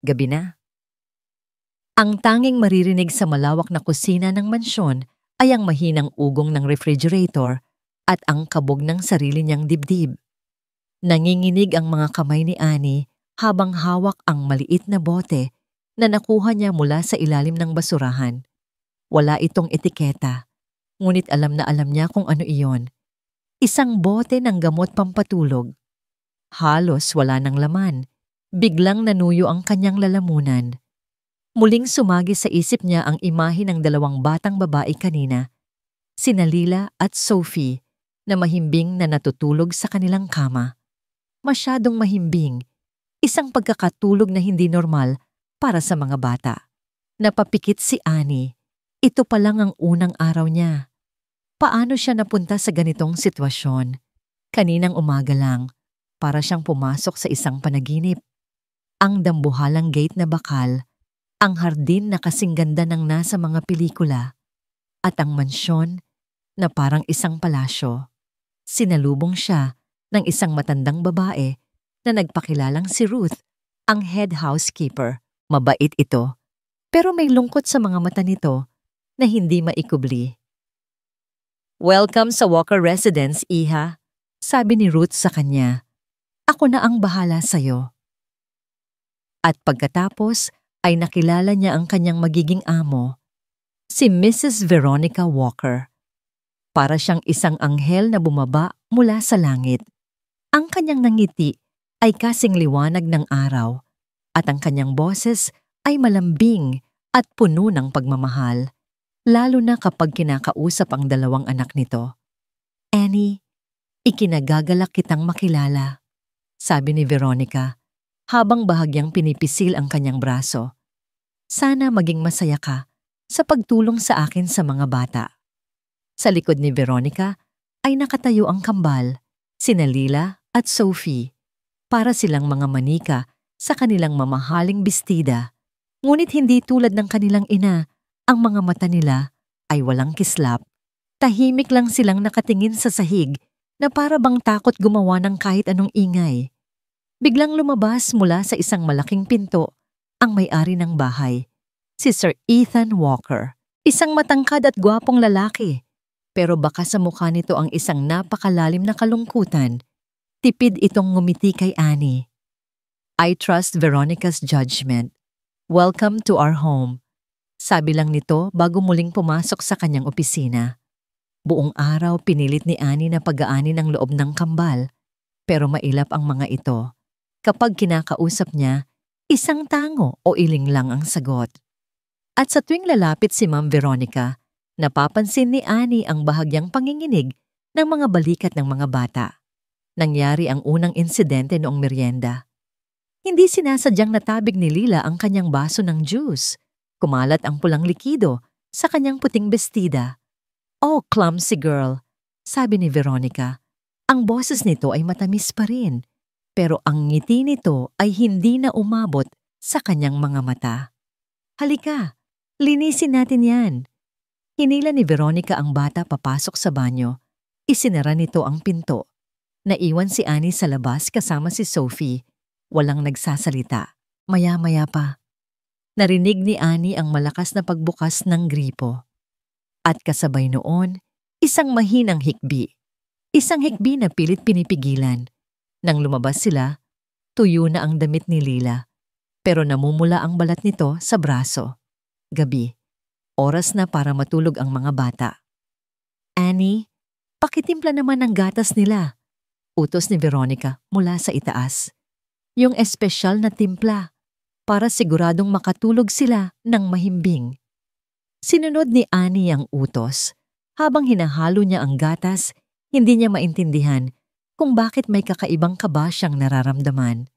Gabi na. Ang tanging maririnig sa malawak na kusina ng mansyon ay ang mahinang ugong ng refrigerator at ang kabog ng sarili niyang dibdib. Nanginginig ang mga kamay ni Annie habang hawak ang maliit na bote na nakuha niya mula sa ilalim ng basurahan. Wala itong etiketa, ngunit alam na alam niya kung ano iyon. Isang bote ng gamot pampatulog. Halos wala ng laman. Biglang nanuyo ang kanyang lalamunan. Muling sumagi sa isip niya ang imahe ng dalawang batang babae kanina, sina Lila at Sophie, na mahimbing na natutulog sa kanilang kama. Masyadong mahimbing, isang pagkakatulog na hindi normal para sa mga bata. Napapikit si Annie. Ito pa lang ang unang araw niya. Paano siya napunta sa ganitong sitwasyon? Kaninang umaga lang, para siyang pumasok sa isang panaginip. Ang dambuhalang gate na bakal, ang hardin na kasing ganda ng nasa mga pelikula, at ang mansyon na parang isang palasyo. Sinalubong siya ng isang matandang babae na nagpakilalang si Ruth, ang head housekeeper. Mabait ito, pero may lungkot sa mga mata nito na hindi maikubli. "Welcome sa Walker Residence, Iha," sabi ni Ruth sa kanya. "Ako na ang bahala sa'yo." At pagkatapos ay nakilala niya ang kanyang magiging amo, si Mrs. Veronica Walker. Para siyang isang anghel na bumaba mula sa langit. Ang kanyang nangiti ay kasing liwanag ng araw at ang kanyang boses ay malambing at puno ng pagmamahal, lalo na kapag kinakausap ang dalawang anak nito. "Annie, ikinagagalak kitang makilala," sabi ni Veronica, habang bahagyang pinipisil ang kanyang braso. "Sana maging masaya ka sa pagtulong sa akin sa mga bata." Sa likod ni Veronica ay nakatayo ang kambal, sina Lila at Sophie, para silang mga manika sa kanilang mamahaling bestida. Ngunit hindi tulad ng kanilang ina, ang mga mata nila ay walang kislap. Tahimik lang silang nakatingin sa sahig na para bang takot gumawa ng kahit anong ingay. Biglang lumabas mula sa isang malaking pinto ang may-ari ng bahay, si Sir Ethan Walker. Isang matangkad at gwapong lalaki, pero baka sa mukha nito ang isang napakalalim na kalungkutan. Tipid itong ngumiti kay Annie. "I trust Veronica's judgment. Welcome to our home," sabi lang nito bago muling pumasok sa kanyang opisina. Buong araw pinilit ni Annie na pag-aani ng loob ng kambal, pero mailap ang mga ito. Kapag kinakausap niya, isang tango o iling lang ang sagot. At sa tuwing lalapit si Ma'am Veronica, napapansin ni Annie ang bahagyang panginginig ng mga balikat ng mga bata. Nangyari ang unang insidente noong merienda. Hindi sinasadyang natabig ni Lila ang kanyang baso ng juice. Kumalat ang pulang likido sa kanyang puting bestida. "Oh, clumsy girl," sabi ni Veronica. Ang boses nito ay matamis pa rin, pero ang ngiti nito ay hindi na umabot sa kanyang mga mata. "Halika, linisin natin yan." Hinila ni Veronica ang bata papasok sa banyo. Isinara nito ang pinto. Naiwan si Annie sa labas kasama si Sophie. Walang nagsasalita. Maya-maya pa, narinig ni Annie ang malakas na pagbukas ng gripo. At kasabay noon, isang mahinang hikbi. Isang hikbi na pilit pinipigilan. Nang lumabas sila, tuyo na ang damit ni Lila, pero namumula ang balat nito sa braso. Gabi. Oras na para matulog ang mga bata. "Annie, pakitimpla naman ng gatas nila," utos ni Veronica mula sa itaas. Yung espesyal na timpla, para siguradong makatulog sila ng mahimbing. Sinunod ni Annie ang utos. Habang hinahalo niya ang gatas, hindi niya maintindihan kung bakit may kakaibang kaba siyang nararamdaman.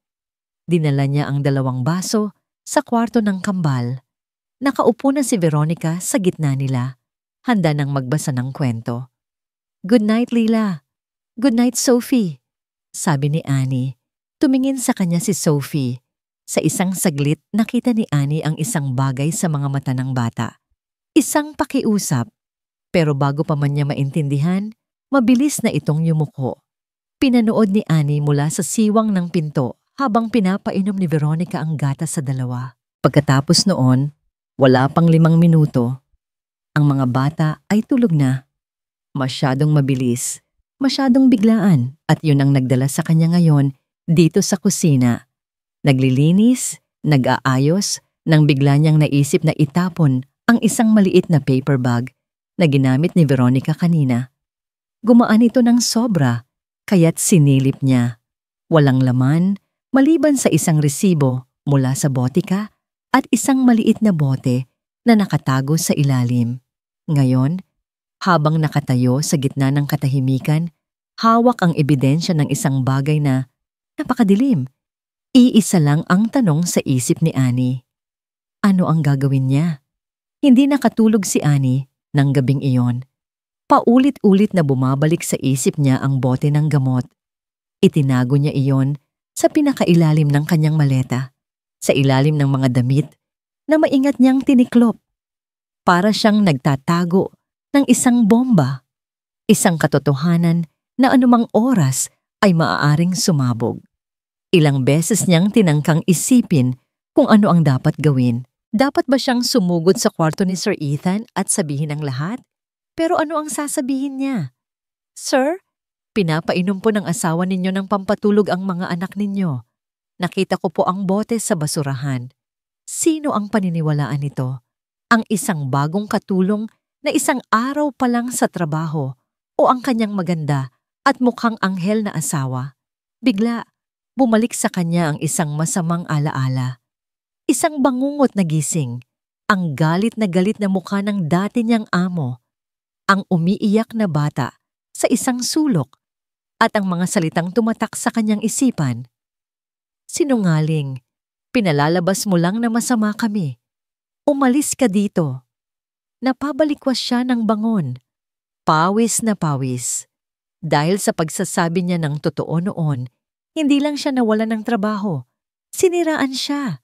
Dinala niya ang 2 baso sa kwarto ng kambal. Nakaupo na si Veronica sa gitna nila, handa nang magbasa ng kwento. "Good night, Lila. Good night, Sophie," sabi ni Annie. Tumingin sa kanya si Sophie. Sa isang saglit, nakita ni Annie ang isang bagay sa mga mata ng bata. Isang pakiusap. Pero bago pa man niya maintindihan, mabilis na itong yumuko. Pinanood ni Annie mula sa siwang ng pinto habang pinapainom ni Veronica ang gatas sa dalawa. Pagkatapos noon, wala pang 5 minuto, ang mga bata ay tulog na. Masyadong mabilis, masyadong biglaan at yun ang nagdala sa kanya ngayon dito sa kusina. Naglilinis, nag-aayos, nang bigla niyang naisip na itapon ang isang maliit na paper bag na ginamit ni Veronica kanina. Gumaan ito ng sobra, kaya't sinilip niya. Walang laman, maliban sa isang resibo mula sa botika at isang maliit na bote na nakatago sa ilalim. Ngayon, habang nakatayo sa gitna ng katahimikan, hawak ang ebidensya ng isang bagay na napakadilim. Iisa lang ang tanong sa isip ni Annie. Ano ang gagawin niya? Hindi nakatulog si Annie ng gabing iyon. Paulit-ulit na bumabalik sa isip niya ang bote ng gamot. Itinago niya iyon sa pinakailalim ng kanyang maleta, sa ilalim ng mga damit na maingat niyang tiniklop. Para siyang nagtatago ng isang bomba, isang katotohanan na anumang oras ay maaaring sumabog. Ilang beses niyang tinangkang isipin kung ano ang dapat gawin. Dapat ba siyang sumugod sa kwarto ni Sir Ethan at sabihin ang lahat? Pero ano ang sasabihin niya? Sir, pinapainom po ng asawa ninyo ng pampatulog ang mga anak ninyo. Nakita ko po ang bote sa basurahan. Sino ang paniniwalaan nito? Ang isang bagong katulong na isang araw pa lang sa trabaho o ang kanyang maganda at mukhang anghel na asawa? Bigla, bumalik sa kanya ang isang masamang alaala. Isang bangungot na gising, ang galit na mukha ng dati niyang amo, ang umiiyak na bata sa isang sulok, at ang mga salitang tumatak sa kanyang isipan. Sinungaling, pinalalabas mo lang na masama kami. Umalis ka dito. Napabalikwas siya ng bangon. Pawis na pawis. Dahil sa pagsasabi niya ng totoo noon, hindi lang siya nawalan ng trabaho. Siniraan siya.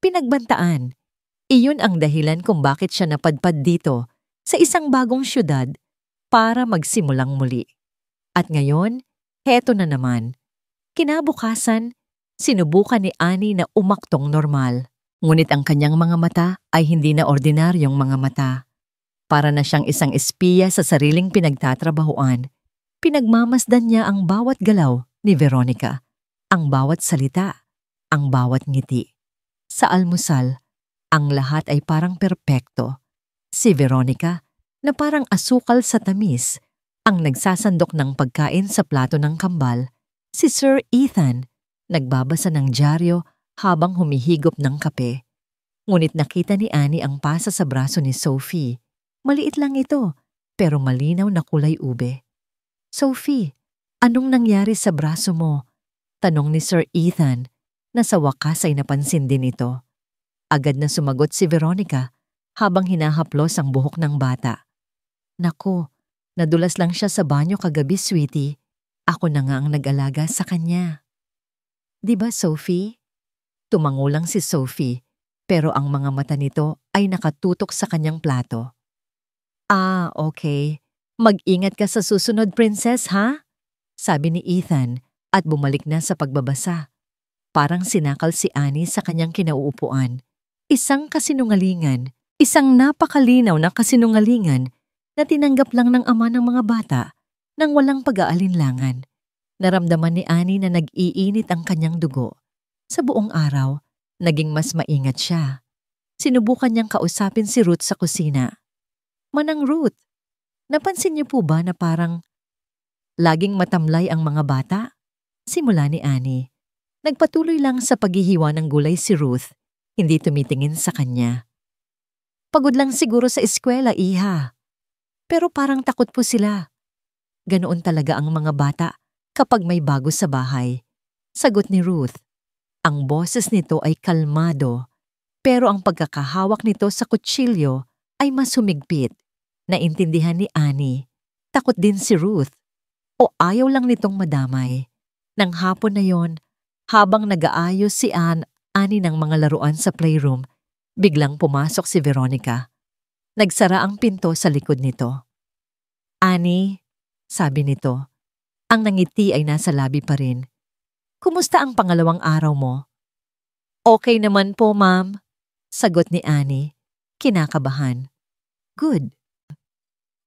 Pinagbantaan. Iyon ang dahilan kung bakit siya napadpad dito sa isang bagong syudad para magsimulang muli. At ngayon, heto na naman. Kinabukasan, sinubukan ni Annie na umaktong normal. Ngunit ang kanyang mga mata ay hindi na ordinaryong mga mata. Para na siyang isang espiya sa sariling pinagtatrabahuan. Pinagmamasdan niya ang bawat galaw ni Veronica, ang bawat salita, ang bawat ngiti. Sa almusal, ang lahat ay parang perpekto. Si Veronica, na parang asukal sa tamis, ang nagsasandok ng pagkain sa plato ng kambal. Si Sir Ethan, nagbabasa ng dyaryo habang humihigop ng kape. Ngunit nakita ni Annie ang pasa sa braso ni Sophie. Maliit lang ito, pero malinaw na kulay ube. Sophie, anong nangyari sa braso mo? Tanong ni Sir Ethan, na sa wakas ay napansin din ito. Agad na sumagot si Veronica habang hinahaplos ang buhok ng bata. Naku, nadulas lang siya sa banyo kagabi, sweetie. Ako na nga ang nag-alaga sa kanya. Diba, Sophie? Tumango lang si Sophie, pero ang mga mata nito ay nakatutok sa kanyang plato. Ah, okay. Mag-ingat ka sa susunod, princess, ha? Sabi ni Ethan at bumalik na sa pagbabasa. Parang sinakal si Annie sa kanyang kinauupuan. Isang kasinungalingan, isang napakalinaw na kasinungalingan na tinanggap lang ng ama ng mga bata nang walang pag-aalinlangan. Naramdaman ni Annie na nag-iinit ang kanyang dugo. Sa buong araw, naging mas maingat siya. Sinubukan niyang kausapin si Ruth sa kusina. Manang Ruth, napansin niyo po ba na parang laging matamlay ang mga bata? Simula ni Annie. Nagpatuloy lang sa paghihiwa ng gulay si Ruth, hindi tumitingin sa kanya. Pagod lang siguro sa eskwela, iha. Pero parang takot po sila. Ganoon talaga ang mga bata kapag may bago sa bahay. Sagot ni Ruth. Ang boses nito ay kalmado, pero ang pagkakahawak nito sa kutsilyo ay mas humigpit. Naintindihan ni Annie. Takot din si Ruth. O ayaw lang nitong madamay. Nang hapon na yon, habang nag-aayos si Annie ng mga laruan sa playroom, biglang pumasok si Veronica. Nagsara ang pinto sa likod nito. Annie, sabi nito. Ang nangiti ay nasa labi pa rin. Kumusta ang pangalawang araw mo? Okay naman po, ma'am. Sagot ni Annie, kinakabahan. Good.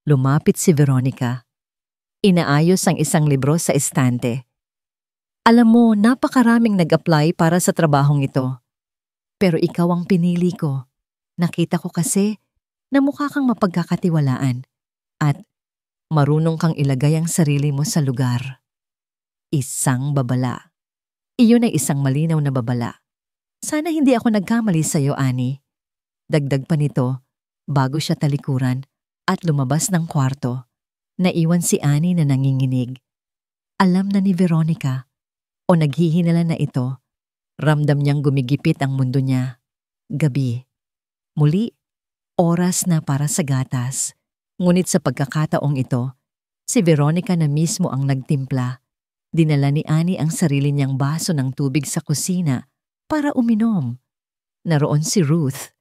Lumapit si Veronica. Inaayos ang isang libro sa estante. Alam mo, napakaraming nag-apply para sa trabahong ito. Pero ikaw ang pinili ko. Nakita ko kasi na mukha kang mapagkakatiwalaan at marunong kang ilagay ang sarili mo sa lugar. Isang babala. Iyon ay isang malinaw na babala. Sana hindi ako nagkamali sa iyo, Annie. Dagdag pa nito, bago siya talikuran at lumabas ng kwarto, naiwan si Annie na nanginginig. Alam na ni Veronica o naghihinala na ito. Ramdam niyang gumigipit ang mundo niya. Gabi. Muli, oras na para sa gatas. Ngunit sa pagkakataong ito, si Veronica na mismo ang nagtimpla. Dinala ni Annie ang sarili niyang baso ng tubig sa kusina para uminom. Naroon si Ruth,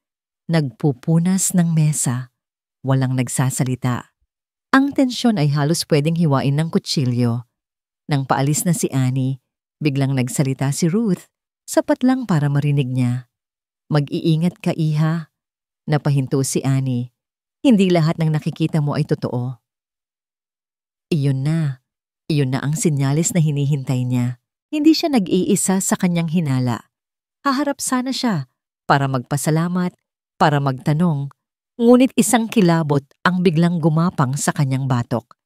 nagpupunas ng mesa, walang nagsasalita. Ang tensyon ay halos pwedeng hiwain ng kutsilyo. Nang paalis na si Annie, biglang nagsalita si Ruth, sapat lang para marinig niya. Mag-iingat ka, iha. Napahinto si Annie. Hindi lahat ng nakikita mo ay totoo. Iyon na ang sinyalis na hinihintay niya. Hindi siya nag-iisa sa kanyang hinala. Haharap sana siya para magpasalamat, para magtanong, ngunit isang kilabot ang biglang gumapang sa kanyang batok.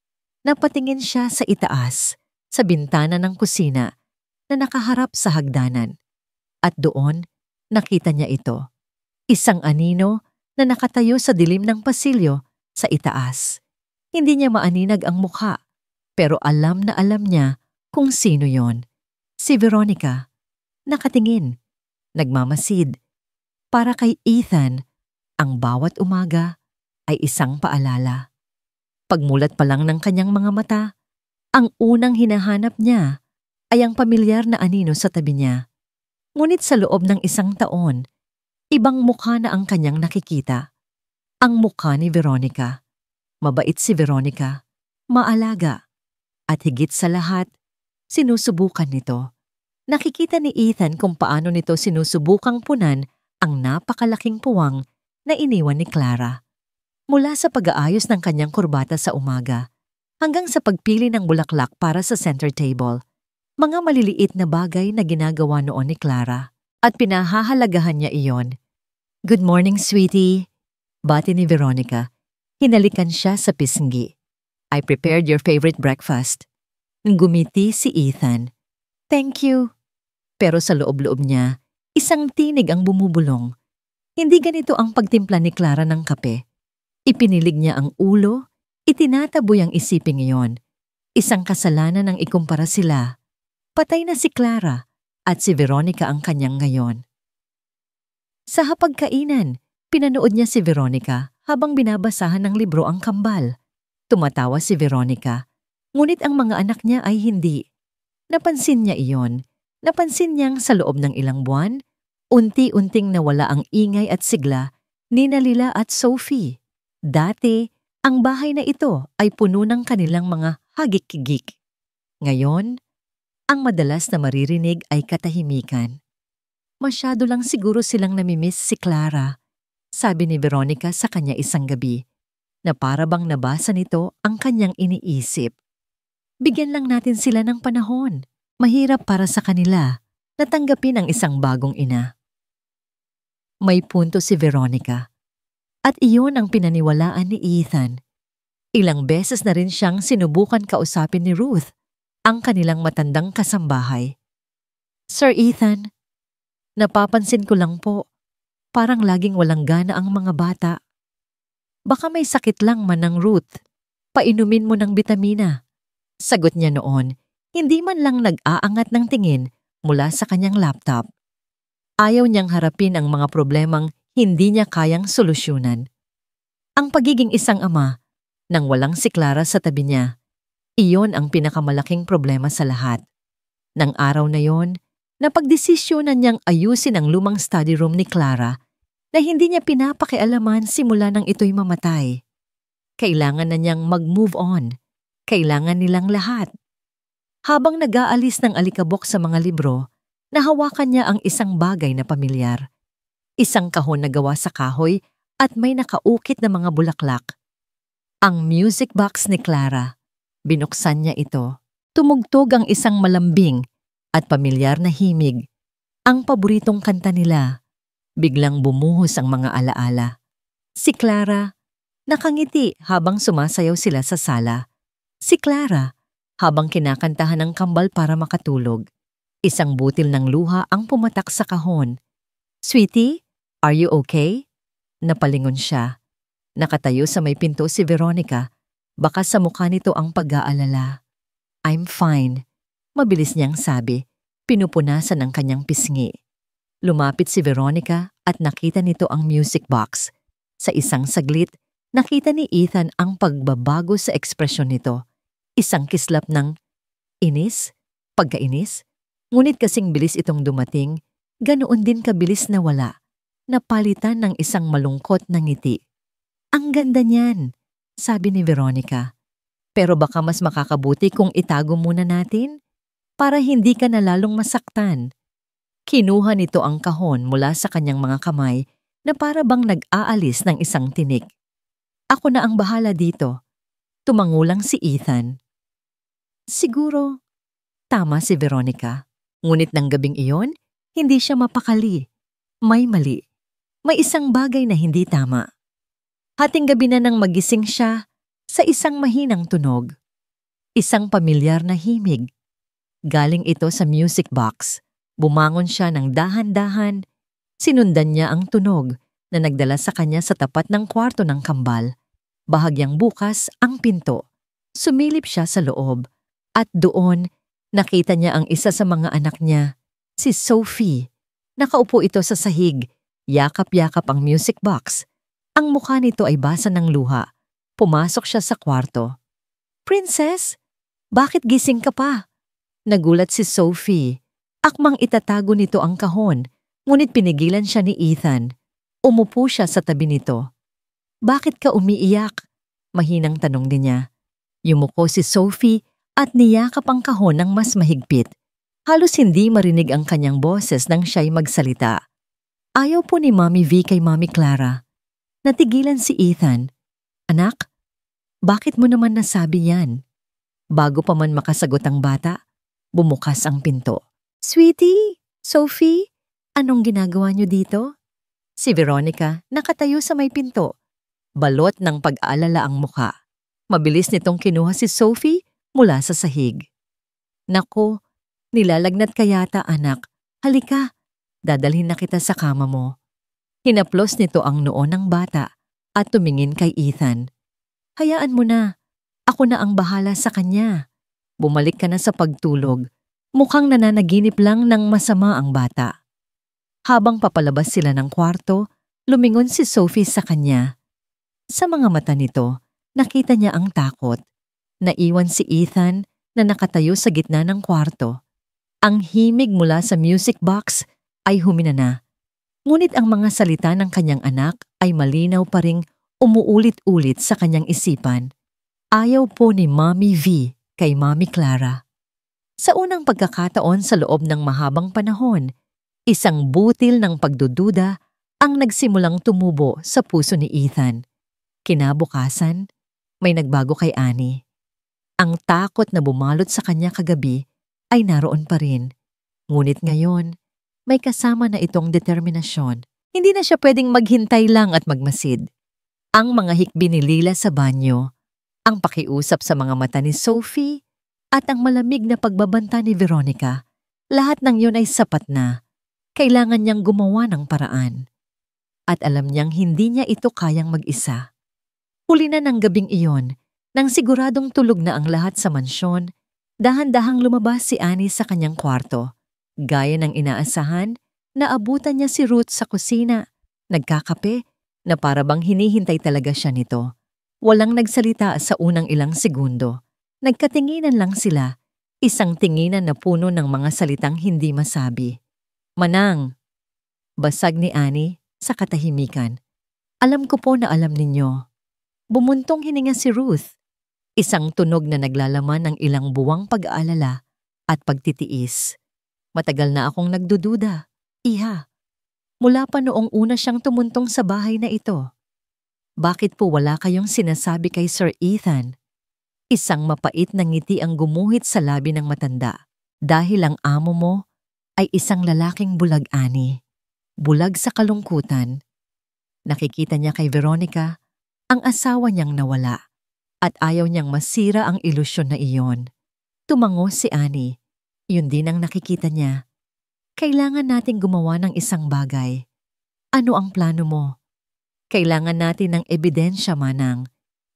Napatingin siya sa itaas, sa bintana ng kusina na nakaharap sa hagdanan. At doon, nakita niya ito. Isang anino na nakatayo sa dilim ng pasilyo sa itaas. Hindi niya maaninag ang mukha, pero alam na alam niya kung sino yon. Si Veronica. Nakatingin. Nagmamasid. Para kay Ethan, ang bawat umaga ay isang paalala. Pagmulat pa lang ng kanyang mga mata, ang unang hinahanap niya ay ang pamilyar na anino sa tabi niya. Ngunit sa loob ng isang taon, ibang mukha na ang kanyang nakikita. Ang mukha ni Veronica. Mabait si Veronica, maalaga, at higit sa lahat, sinusubukan nito. Nakikita ni Ethan kung paano nito sinusubukang punan ang napakalaking puwang na iniwan ni Clara. Mula sa pag-aayos ng kanyang kurbata sa umaga, hanggang sa pagpili ng bulaklak para sa center table, mga maliliit na bagay na ginagawa noon ni Clara at pinahahalagahan niya iyon. Good morning, sweetie. Bati ni Veronica. Hinalikan siya sa pisngi. I prepared your favorite breakfast. Ngumiti si Ethan. Thank you. Pero sa loob-loob niya, isang tinig ang bumubulong. Hindi ganito ang pagtimpla ni Clara ng kape. Ipinilig niya ang ulo, itinataboy ang isiping iyon. Isang kasalanan ang ikumpara sila. Patay na si Clara at si Veronica ang kanyang ngayon. Sa hapagkainan, pinanood niya si Veronica habang binabasahan ng libro ang kambal. Tumatawa si Veronica, ngunit ang mga anak niya ay hindi. Napansin niya iyon. Napansin niyang sa loob ng ilang buwan, unti-unting nawala ang ingay at sigla ni Lila at Sophie. Dati, ang bahay na ito ay puno ng kanilang mga hagik-gik. Ngayon, ang madalas na maririnig ay katahimikan. Masyado lang siguro silang namimiss si Clara, sabi ni Veronica sa kanya isang gabi, na para bang nabasa nito ang kanyang iniisip. Bigyan lang natin sila ng panahon. Mahirap para sa kanila na tanggapin ang isang bagong ina. May punto si Veronica. At iyon ang pinaniwalaan ni Ethan. Ilang beses na rin siyang sinubukan kausapin ni Ruth, ang kanilang matandang kasambahay. Sir Ethan, napapansin ko lang po, parang laging walang gana ang mga bata. Baka may sakit lang man ng Ruth. Painumin mo ng bitamina. Sagot niya noon. Hindi man lang nag-aangat ng tingin mula sa kanyang laptop. Ayaw niyang harapin ang mga problemang hindi niya kayang solusyonan. Ang pagiging isang ama, nang walang si Clara sa tabi niya, iyon ang pinakamalaking problema sa lahat. Nang araw na yon, napagdesisyonan niyang ayusin ang lumang study room ni Clara na hindi niya pinapakialaman simula nang ito'y mamatay. Kailangan na niyang mag-move on. Kailangan nilang lahat. Habang nag-aalis ng alikabok sa mga libro, nahawakan niya ang isang bagay na pamilyar. Isang kahon na gawa sa kahoy at may nakaukit na mga bulaklak. Ang music box ni Clara. Binuksan niya ito. Tumugtog ang isang malambing at pamilyar na himig. Ang paboritong kanta nila. Biglang bumuhos ang mga alaala. Si Clara, nakangiti habang sumasayaw sila sa sala. Si Clara, habang kinakantahan ng kambal para makatulog. Isang butil ng luha ang pumatak sa kahon. "Sweetie, are you okay?" Napalingon siya. Nakatayo sa may pinto si Veronica. Baka sa mukha nito ang pag-aalala. "I'm fine," mabilis niyang sabi, pinupunasan ng kanyang pisngi. Lumapit si Veronica at nakita nito ang music box. Sa isang saglit, nakita ni Ethan ang pagbabago sa ekspresyon nito. Isang kislap ng inis, pagkainis. Ngunit kasing bilis itong dumating, ganoon din kabilis na wala, napalitan ng isang malungkot na ngiti. "Ang ganda niyan," sabi ni Veronica. "Pero baka mas makakabuti kung itago muna natin para hindi ka na lalong masaktan." Kinuha nito ang kahon mula sa kanyang mga kamay na para bang nag-aalis ng isang tinik. "Ako na ang bahala dito." Tumangulang si Ethan. Siguro, tama si Veronica. Ngunit ng gabing iyon, hindi siya mapakali. May mali. May isang bagay na hindi tama. Hating gabi na nang magising siya sa isang mahinang tunog. Isang pamilyar na himig. Galing ito sa music box. Bumangon siya ng dahan-dahan. Sinundan niya ang tunog na nagdala sa kanya sa tapat ng kwarto ng kambal. Bahagyang bukas ang pinto. Sumilip siya sa loob. At doon, nakita niya ang isa sa mga anak niya, si Sophie. Nakaupo ito sa sahig. Yakap-yakap ang music box. Ang mukha nito ay basa ng luha. Pumasok siya sa kwarto. "Princess, bakit gising ka pa?" Nagulat si Sophie. Akmang itatago nito ang kahon, ngunit pinigilan siya ni Ethan. Umupo siya sa tabi nito. "Bakit ka umiiyak?" Mahinang tanong din niya. Yumuko si Sophie at niyakap ang kahon ng mas mahigpit. Halos hindi marinig ang kanyang boses nang siya'y magsalita. Ayaw po ni Mommy V kay Mommy Clara. Natigilan si Ethan. "Anak, bakit mo naman nasabi yan?" Bago pa man makasagot ang bata, bumukas ang pinto. "Sweetie, Sophie, anong ginagawa niyo dito?" Si Veronica nakatayo sa may pinto. Balot ng pag-aalala ang mukha. Mabilis nitong kinuha si Sophie mula sa sahig. "Naku, nilalagnat ka yata anak. Halika, dadalhin na kita sa kama mo." Hinaplos nito ang noo ng bata at tumingin kay Ethan. "Hayaan mo na. Ako na ang bahala sa kanya. Bumalik ka na sa pagtulog." Mukhang nananaginip lang ng masama ang bata. Habang papalabas sila ng kwarto, lumingon si Sophie sa kanya. Sa mga mata nito, nakita niya ang takot. Naiwan si Ethan na nakatayo sa gitna ng kwarto. Ang himig mula sa music box ay huminana. Ngunit ang mga salita ng kanyang anak ay malinaw pa ring umuulit-ulit sa kanyang isipan. Ayaw po ni Mommy V kay Mommy Clara. Sa unang pagkakataon sa loob ng mahabang panahon, isang butil ng pagdududa ang nagsimulang tumubo sa puso ni Ethan. Kinabukasan, may nagbago kay Annie. Ang takot na bumalot sa kanya kagabi ay naroon pa rin. Ngunit ngayon, may kasama na itong determinasyon. Hindi na siya pwedeng maghintay lang at magmasid. Ang mga hikbi ni Lila sa banyo, ang pakiusap sa mga mata ni Sophie, at ang malamig na pagbabanta ni Veronica, lahat ng yun ay sapat na. Kailangan niyang gumawa ng paraan. At alam niyang hindi niya ito kayang mag-isa. Huli na ng gabing iyon, nang siguradong tulog na ang lahat sa mansyon, dahan-dahang lumabas si Annie sa kanyang kwarto. Gaya ng inaasahan, naabutan niya si Ruth sa kusina, nagkakape, na para bang hinihintay talaga siya nito. Walang nagsalita sa unang ilang segundo. Nagkatinginan lang sila, isang tinginan na puno ng mga salitang hindi masabi. "Manang," basag ni Annie sa katahimikan. "Alam ko po na alam ninyo." Bumuntong hininga si Ruth. Isang tunog na naglalaman ng ilang buwang pag-aalala at pagtitiis. Matagal na akong nagdududa, Iha. Mula pa noong una siyang tumuntong sa bahay na ito. Bakit po wala kayong sinasabi kay Sir Ethan? Isang mapait na ngiti ang gumuhit sa labi ng matanda. Dahil ang amo mo ay isang lalaking bulag, Annie. Bulag sa kalungkutan. Nakikita niya kay Veronica ang asawa niyang nawala at ayaw niyang masira ang ilusyon na iyon. Tumango si Annie. Yun din ang nakikita niya. Kailangan nating gumawa ng isang bagay. Ano ang plano mo? Kailangan natin ng ebidensya, Manang.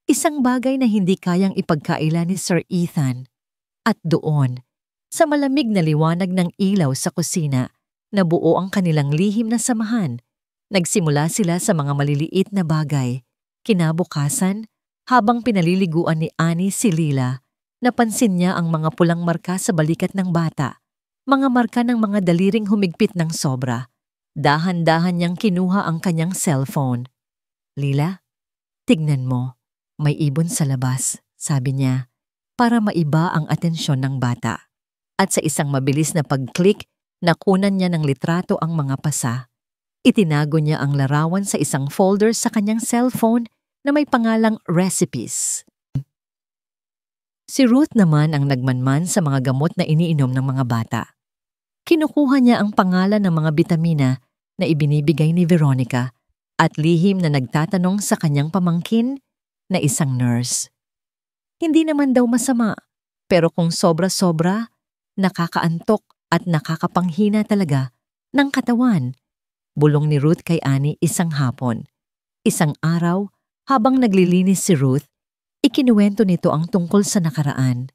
Isang bagay na hindi kayang ipagkaila ni Sir Ethan. At doon, sa malamig na liwanag ng ilaw sa kusina, nabuo ang kanilang lihim na samahan. Nagsimula sila sa mga maliliit na bagay. Kinabukasan, habang pinaliliguan ni Annie si Lila, napansin niya ang mga pulang marka sa balikat ng bata. Mga marka ng mga daliring humigpit ng sobra. Dahan-dahan niyang kinuha ang kanyang cellphone. Lila, tignan mo. May ibon sa labas, sabi niya, para maiba ang atensyon ng bata. At sa isang mabilis na pag-click, nakunan niya ng litrato ang mga pasa. Itinago niya ang larawan sa isang folder sa kanyang cellphone na may pangalang recipes. Si Ruth naman ang nagmanman sa mga gamot na iniinom ng mga bata. Kinukuha niya ang pangalan ng mga bitamina na ibinibigay ni Veronica at lihim na nagtatanong sa kanyang pamangkin na isang nurse. Hindi naman daw masama, pero kung sobra-sobra, nakakaantok at nakakapanghina talaga ng katawan. Bulong ni Ruth kay Annie isang hapon. Isang araw, habang naglilinis si Ruth, ikinuwento nito ang tungkol sa nakaraan.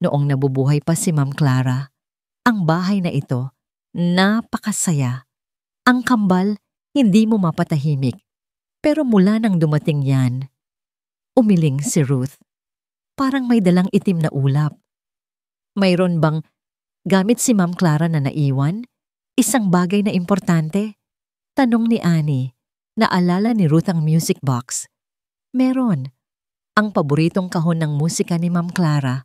Noong nabubuhay pa si Ma'am Clara, ang bahay na ito, napakasaya. Ang kambal, hindi mo mapatahimik. Pero mula nang dumating yan, umiling si Ruth. Parang may dalang itim na ulap. Mayroon bang gamit si Ma'am Clara na naiwan? Isang bagay na importante? Tanong ni Annie. Naalala ni Ruth ang music box. Meron. Ang paboritong kahon ng musika ni Ma'am Clara.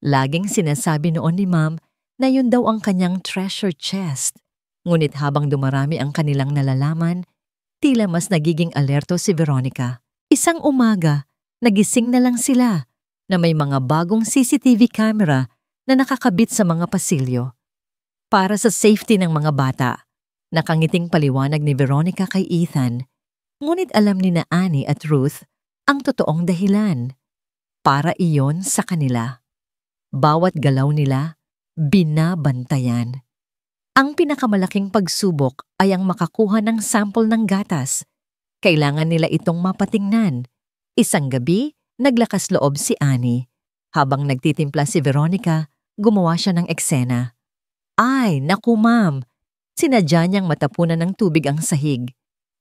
Laging sinasabi noon ni Ma'am na yun daw ang kanyang treasure chest. Ngunit habang dumarami ang kanilang nalalaman, tila mas nagiging alerto si Veronica. Isang umaga, nagising na lang sila na may mga bagong CCTV camera na nakakabit sa mga pasilyo. Para sa safety ng mga bata, nakangiting paliwanag ni Veronica kay Ethan. Ngunit alam ni na Annie at Ruth ang totoong dahilan. Para iyon sa kanila. Bawat galaw nila, binabantayan. Ang pinakamalaking pagsubok ay ang makakuha ng sample ng gatas. Kailangan nila itong mapatingnan. Isang gabi, naglakas loob si Annie. Habang nagtitimpla si Veronica, gumawa siya ng eksena. Ay, naku ma'am, sinadya niyang matapunan ng tubig ang sahig.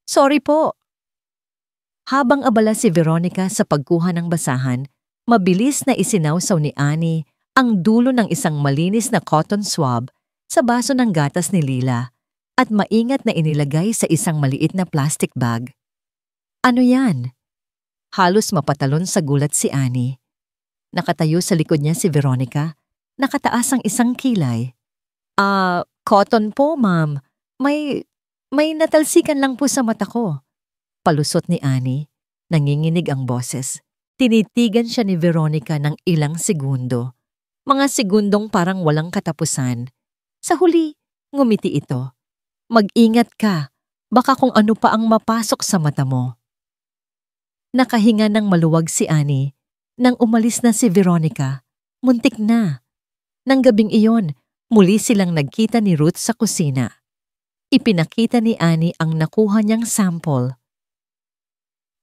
Sorry po. Habang abala si Veronica sa pagkuha ng basahan, mabilis na isinawsaw ni Annie ang dulo ng isang malinis na cotton swab sa baso ng gatas ni Lila at maingat na inilagay sa isang maliit na plastic bag. Ano yan? Halos mapatalon sa gulat si Annie. Nakatayo sa likod niya si Veronica, nakataas ang isang kilay. Cotton po, ma'am. May natalsikan lang po sa mata ko. Palusot ni Annie, nanginginig ang boses. Tinitigan siya ni Veronica ng ilang segundo. Mga segundong parang walang katapusan. Sa huli, ngumiti ito. Mag-ingat ka, baka kung ano pa ang mapasok sa mata mo. Nakahinga ng maluwag si Annie. Nang umalis na si Veronica, muntik na. Nang gabing iyon, muli silang nagkita ni Ruth sa kusina. Ipinakita ni Annie ang nakuha niyang sample.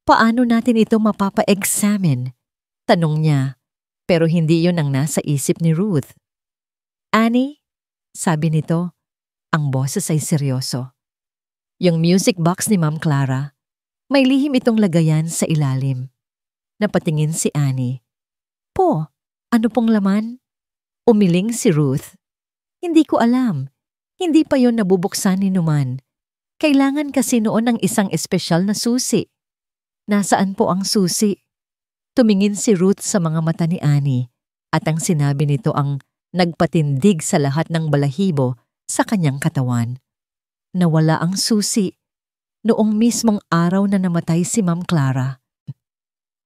Paano natin ito mapapa-examine? Tanong niya. Pero hindi yon ang nasa isip ni Ruth. Annie, sabi nito, ang boses ay seryoso. Yung music box ni Ma'am Clara, may lihim itong lagayan sa ilalim. Napatingin si Annie. Po, ano pong laman? Umiling si Ruth. Hindi ko alam. Hindi pa yon nabubuksan ni Numan. Kailangan kasi noon ng isang espesyal na susi. Nasaan po ang susi? Tumingin si Ruth sa mga mata ni Annie at ang sinabi nito ang nagpatindig sa lahat ng balahibo sa kanyang katawan. Nawala ang susi noong mismong araw na namatay si Ma'am Clara.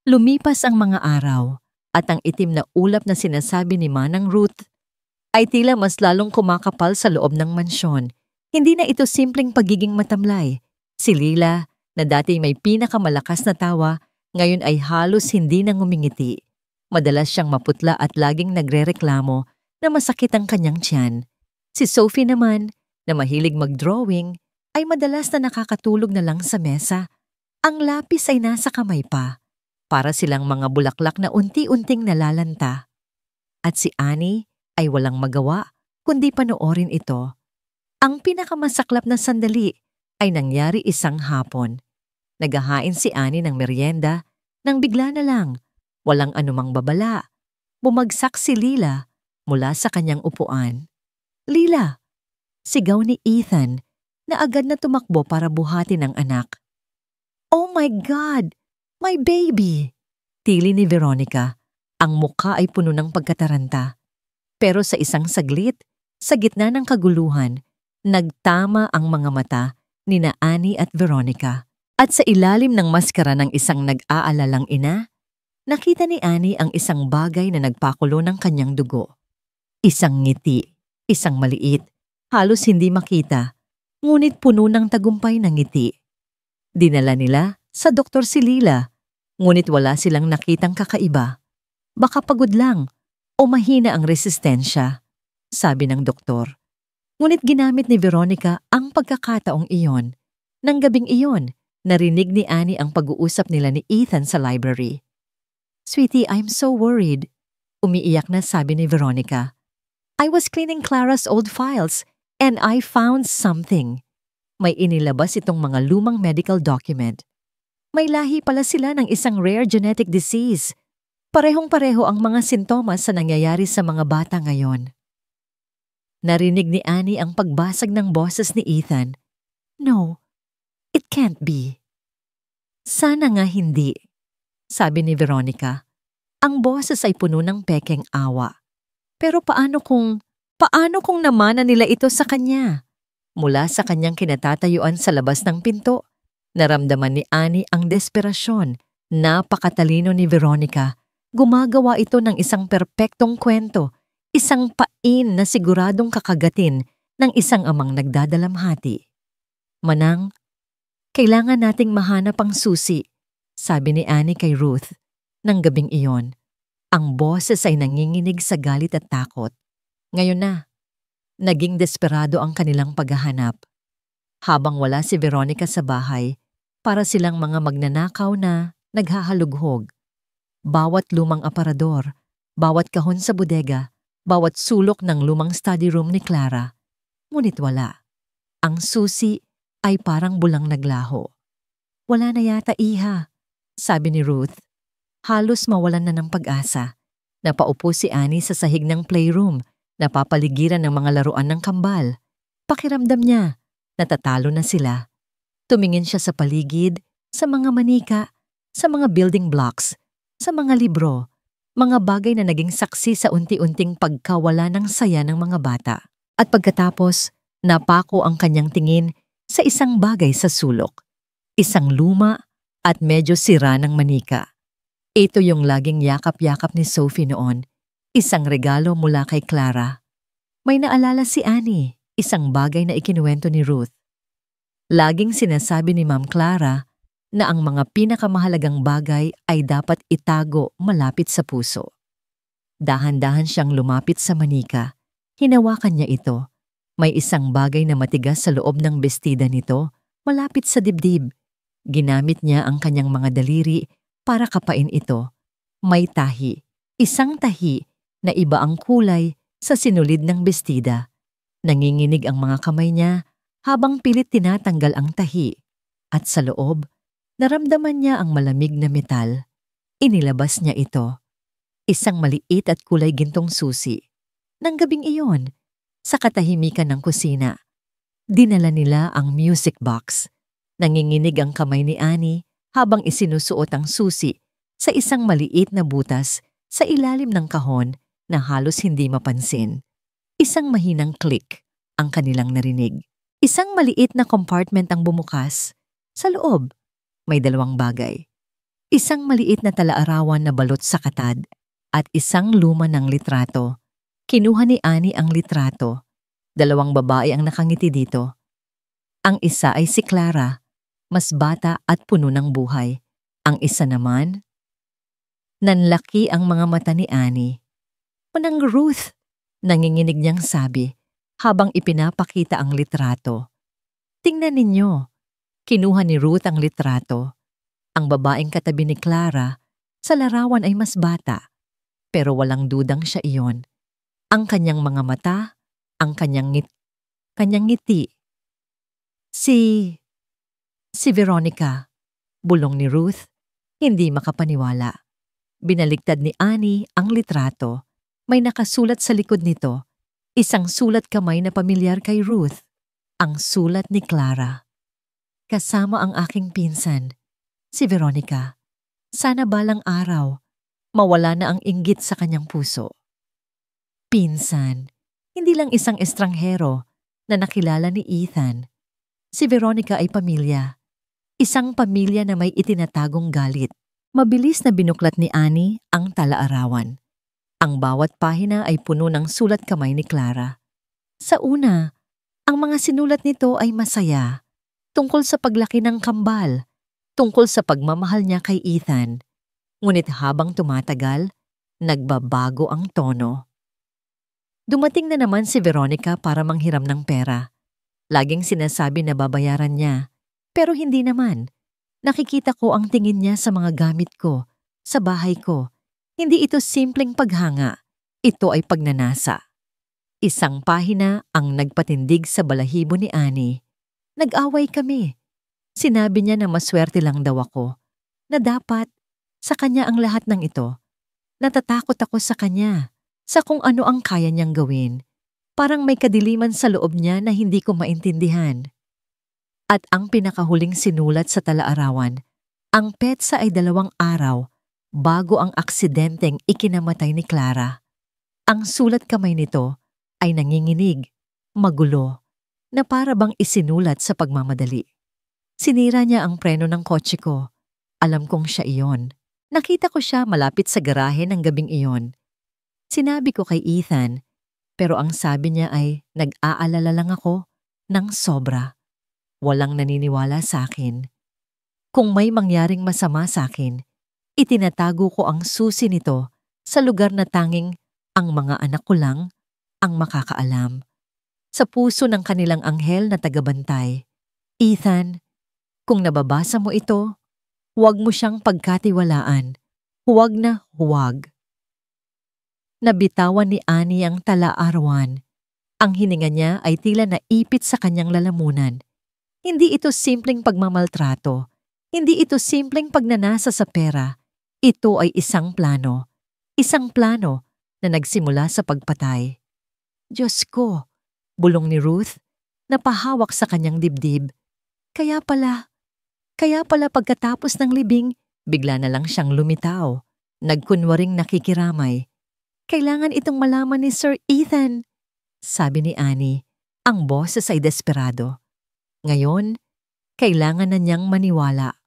Lumipas ang mga araw at ang itim na ulap na sinasabi ni Manang Ruth ay tila mas lalong kumakapal sa loob ng mansyon. Hindi na ito simpleng pagiging matamlay. Si Lila, na dati may pinakamalakas na tawa, ngayon ay halos hindi na ngumingiti. Madalas siyang maputla at laging nagrereklamo na masakit ang kanyang tiyan. Si Sophie naman, na mahilig mag-drawing, ay madalas na nakakatulog na lang sa mesa. Ang lapis ay nasa kamay pa. Para silang mga bulaklak na unti-unting nalalanta. At si Annie ay walang magawa kundi panoorin ito. Ang pinakamasaklap na sandali ay nangyari isang hapon. Naghahain si Annie ng merienda nang bigla na lang, walang anumang babala, bumagsak si Lila mula sa kanyang upuan. "Lila!" Sigaw ni Ethan na agad na tumakbo para buhatin ang anak. "Oh my God! My baby!" Tili ni Veronica. Ang mukha ay puno ng pagkataranta. Pero sa isang saglit, sa gitna ng kaguluhan, nagtama ang mga mata ni na Annie at Veronica. At sa ilalim ng maskara ng isang nag-aalalang ina, nakita ni Annie ang isang bagay na nagpakulo ng kanyang dugo. Isang ngiti, isang maliit, halos hindi makita, ngunit puno ng tagumpay ng ngiti. Dinala nila sa doktor si Lila, ngunit wala silang nakitang kakaiba. Baka pagod lang o mahina ang resistensya, sabi ng doktor. Ngunit ginamit ni Veronica ang pagkakataong iyon. Nang gabing iyon, narinig ni Annie ang pag-uusap nila ni Ethan sa library. "Sweetie, I'm so worried," umiiyak na sabi ni Veronica. "I was cleaning Clara's old files and I found something." May inilabas itong mga lumang medical document. May lahi pala sila ng isang rare genetic disease. Parehong-pareho ang mga sintomas sa nangyayari sa mga bata ngayon. Narinig ni Annie ang pagbasag ng boses ni Ethan. "No, it can't be." "Sana nga hindi," sabi ni Veronica. Ang boses ay puno ng pekeng awa. Pero paano kung namana nila ito sa kanya? Mula sa kanyang kinatatayuan sa labas ng pinto, naramdaman ni Annie ang desperasyon. Napakatalino ni Veronica. Gumagawa ito ng isang perpektong kwento, isang pain na siguradong kakagatin ng isang amang nagdadalamhati. "Manang, kailangan nating mahanap ang susi," sabi ni Annie kay Ruth. Nang gabing iyon, ang boses ay nanginginig sa galit at takot. Ngayon na, naging desperado ang kanilang paghahanap. Habang wala si Veronica sa bahay, para silang mga magnanakaw na naghahalughog. Bawat lumang aparador, bawat kahon sa bodega, bawat sulok ng lumang study room ni Clara. Ngunit wala. Ang susi ay parang bulang naglaho. "Wala na yata, iha," sabi ni Ruth. Halos mawalan na ng pag-asa. Napaupo si Annie sa sahig ng playroom, napapaligiran ng mga laruan ng kambal. Pakiramdam niya, natatalo na sila. Tumingin siya sa paligid, sa mga manika, sa mga building blocks, sa mga libro, mga bagay na naging saksi sa unti-unting pagkawala ng saya ng mga bata. At pagkatapos, napako ang kanyang tingin sa isang bagay sa sulok. Isang luma at medyo sira ng manika. Ito yung laging yakap-yakap ni Sophie noon, isang regalo mula kay Clara. May naalala si Annie, isang bagay na ikinuwento ni Ruth. Laging sinasabi ni Ma'am Clara na ang mga pinakamahalagang bagay ay dapat itago malapit sa puso. Dahan-dahan siyang lumapit sa manika. Hinawakan niya ito. May isang bagay na matigas sa loob ng bestida nito, malapit sa dibdib. Ginamit niya ang kanyang mga daliri para kapain ito. May tahi, isang tahi na iba ang kulay sa sinulid ng bestida. Nanginginig ang mga kamay niya habang pilit tinatanggal ang tahi. At sa loob, naramdaman niya ang malamig na metal. Inilabas niya ito. Isang maliit at kulay gintong susi. Nang gabing iyon, sa katahimikan ng kusina, dinala nila ang music box. Nanginginig ang kamay ni Annie habang isinusuot ang susi sa isang maliit na butas sa ilalim ng kahon na halos hindi mapansin. Isang mahinang click ang kanilang narinig. Isang maliit na compartment ang bumukas. Sa loob, may dalawang bagay. Isang maliit na talaarawan na balot sa katad at isang luma ng litrato. Kinuha ni Annie ang litrato. Dalawang babae ang nakangiti dito. Ang isa ay si Clara, mas bata at puno ng buhay. Ang isa naman, nanlaki ang mga mata ni Annie. "Manang Ruth," nanginginig niyang sabi habang ipinapakita ang litrato. "Tingnan ninyo." Kinuha ni Ruth ang litrato. Ang babaeng katabi ni Clara sa larawan ay mas bata, pero walang dudang siya iyon. Ang kanyang mga mata, ang kanyang ngiti. Si Veronica, bulong ni Ruth, hindi makapaniwala. Binaligtad ni Annie ang litrato. May nakasulat sa likod nito, isang sulat kamay na pamilyar kay Ruth. Ang sulat ni Clara. "Kasama ang aking pinsan, si Veronica. Sana balang araw, mawala na ang inggit sa kanyang puso." Pinsan, hindi lang isang estranghero na nakilala ni Ethan. Si Veronica ay pamilya. Isang pamilya na may itinatagong galit. Mabilis na binuklat ni Annie ang talaarawan. Ang bawat pahina ay puno ng sulat kamay ni Clara. Sa una, ang mga sinulat nito ay masaya, tungkol sa paglaki ng kambal, tungkol sa pagmamahal niya kay Ethan. Ngunit habang tumatagal, nagbabago ang tono. Dumating na naman si Veronica para manghiram ng pera. Laging sinasabi na babayaran niya, pero hindi naman. Nakikita ko ang tingin niya sa mga gamit ko, sa bahay ko. Hindi ito simpleng paghanga, ito ay pagnanasa. Isang pahina ang nagpatindig sa balahibo ni Annie. Nag-away kami. Sinabi niya na maswerte lang daw ako, na dapat sa kanya ang lahat ng ito. Natatakot ako sa kanya, sa kung ano ang kaya niyang gawin. Parang may kadiliman sa loob niya na hindi ko maintindihan. At ang pinakahuling sinulat sa talaarawan, ang petsa ay 2 araw bago ang aksidenteng ikinamatay ni Clara. Ang sulat kamay nito ay nanginginig, magulo, na para bang isinulat sa pagmamadali. Sinira niya ang preno ng kotse ko. Alam kong siya iyon. Nakita ko siya malapit sa garahe ng gabing iyon. Sinabi ko kay Ethan, pero ang sabi niya ay nag-aalala lang ako ng sobra. Walang naniniwala sa akin. Kung may mangyaring masama sa akin, itinatago ko ang susi nito sa lugar na tanging ang mga anak ko lang ang makakaalam. Sa puso ng kanilang anghel na tagabantay. Ethan, kung nababasa mo ito, huwag mo siyang pagkatiwalaan. Huwag na huwag. Nabitawan ni Annie ang talaarawan. Ang hininga niya ay tila naipit sa kanyang lalamunan. Hindi ito simpleng pagmamaltrato. Hindi ito simpleng pagnanasa sa pera. Ito ay isang plano. Isang plano na nagsimula sa pagpatay. Diyos ko, bulong ni Ruth, napahawak sa kanyang dibdib. Kaya pala pagkatapos ng libing, bigla na lang siyang lumitaw. Nagkunwaring nakikiramay. Kailangan itong malaman ni Sir Ethan, sabi ni Annie. Ang boses ay desperado. Ngayon, kailangan na niyang maniwala.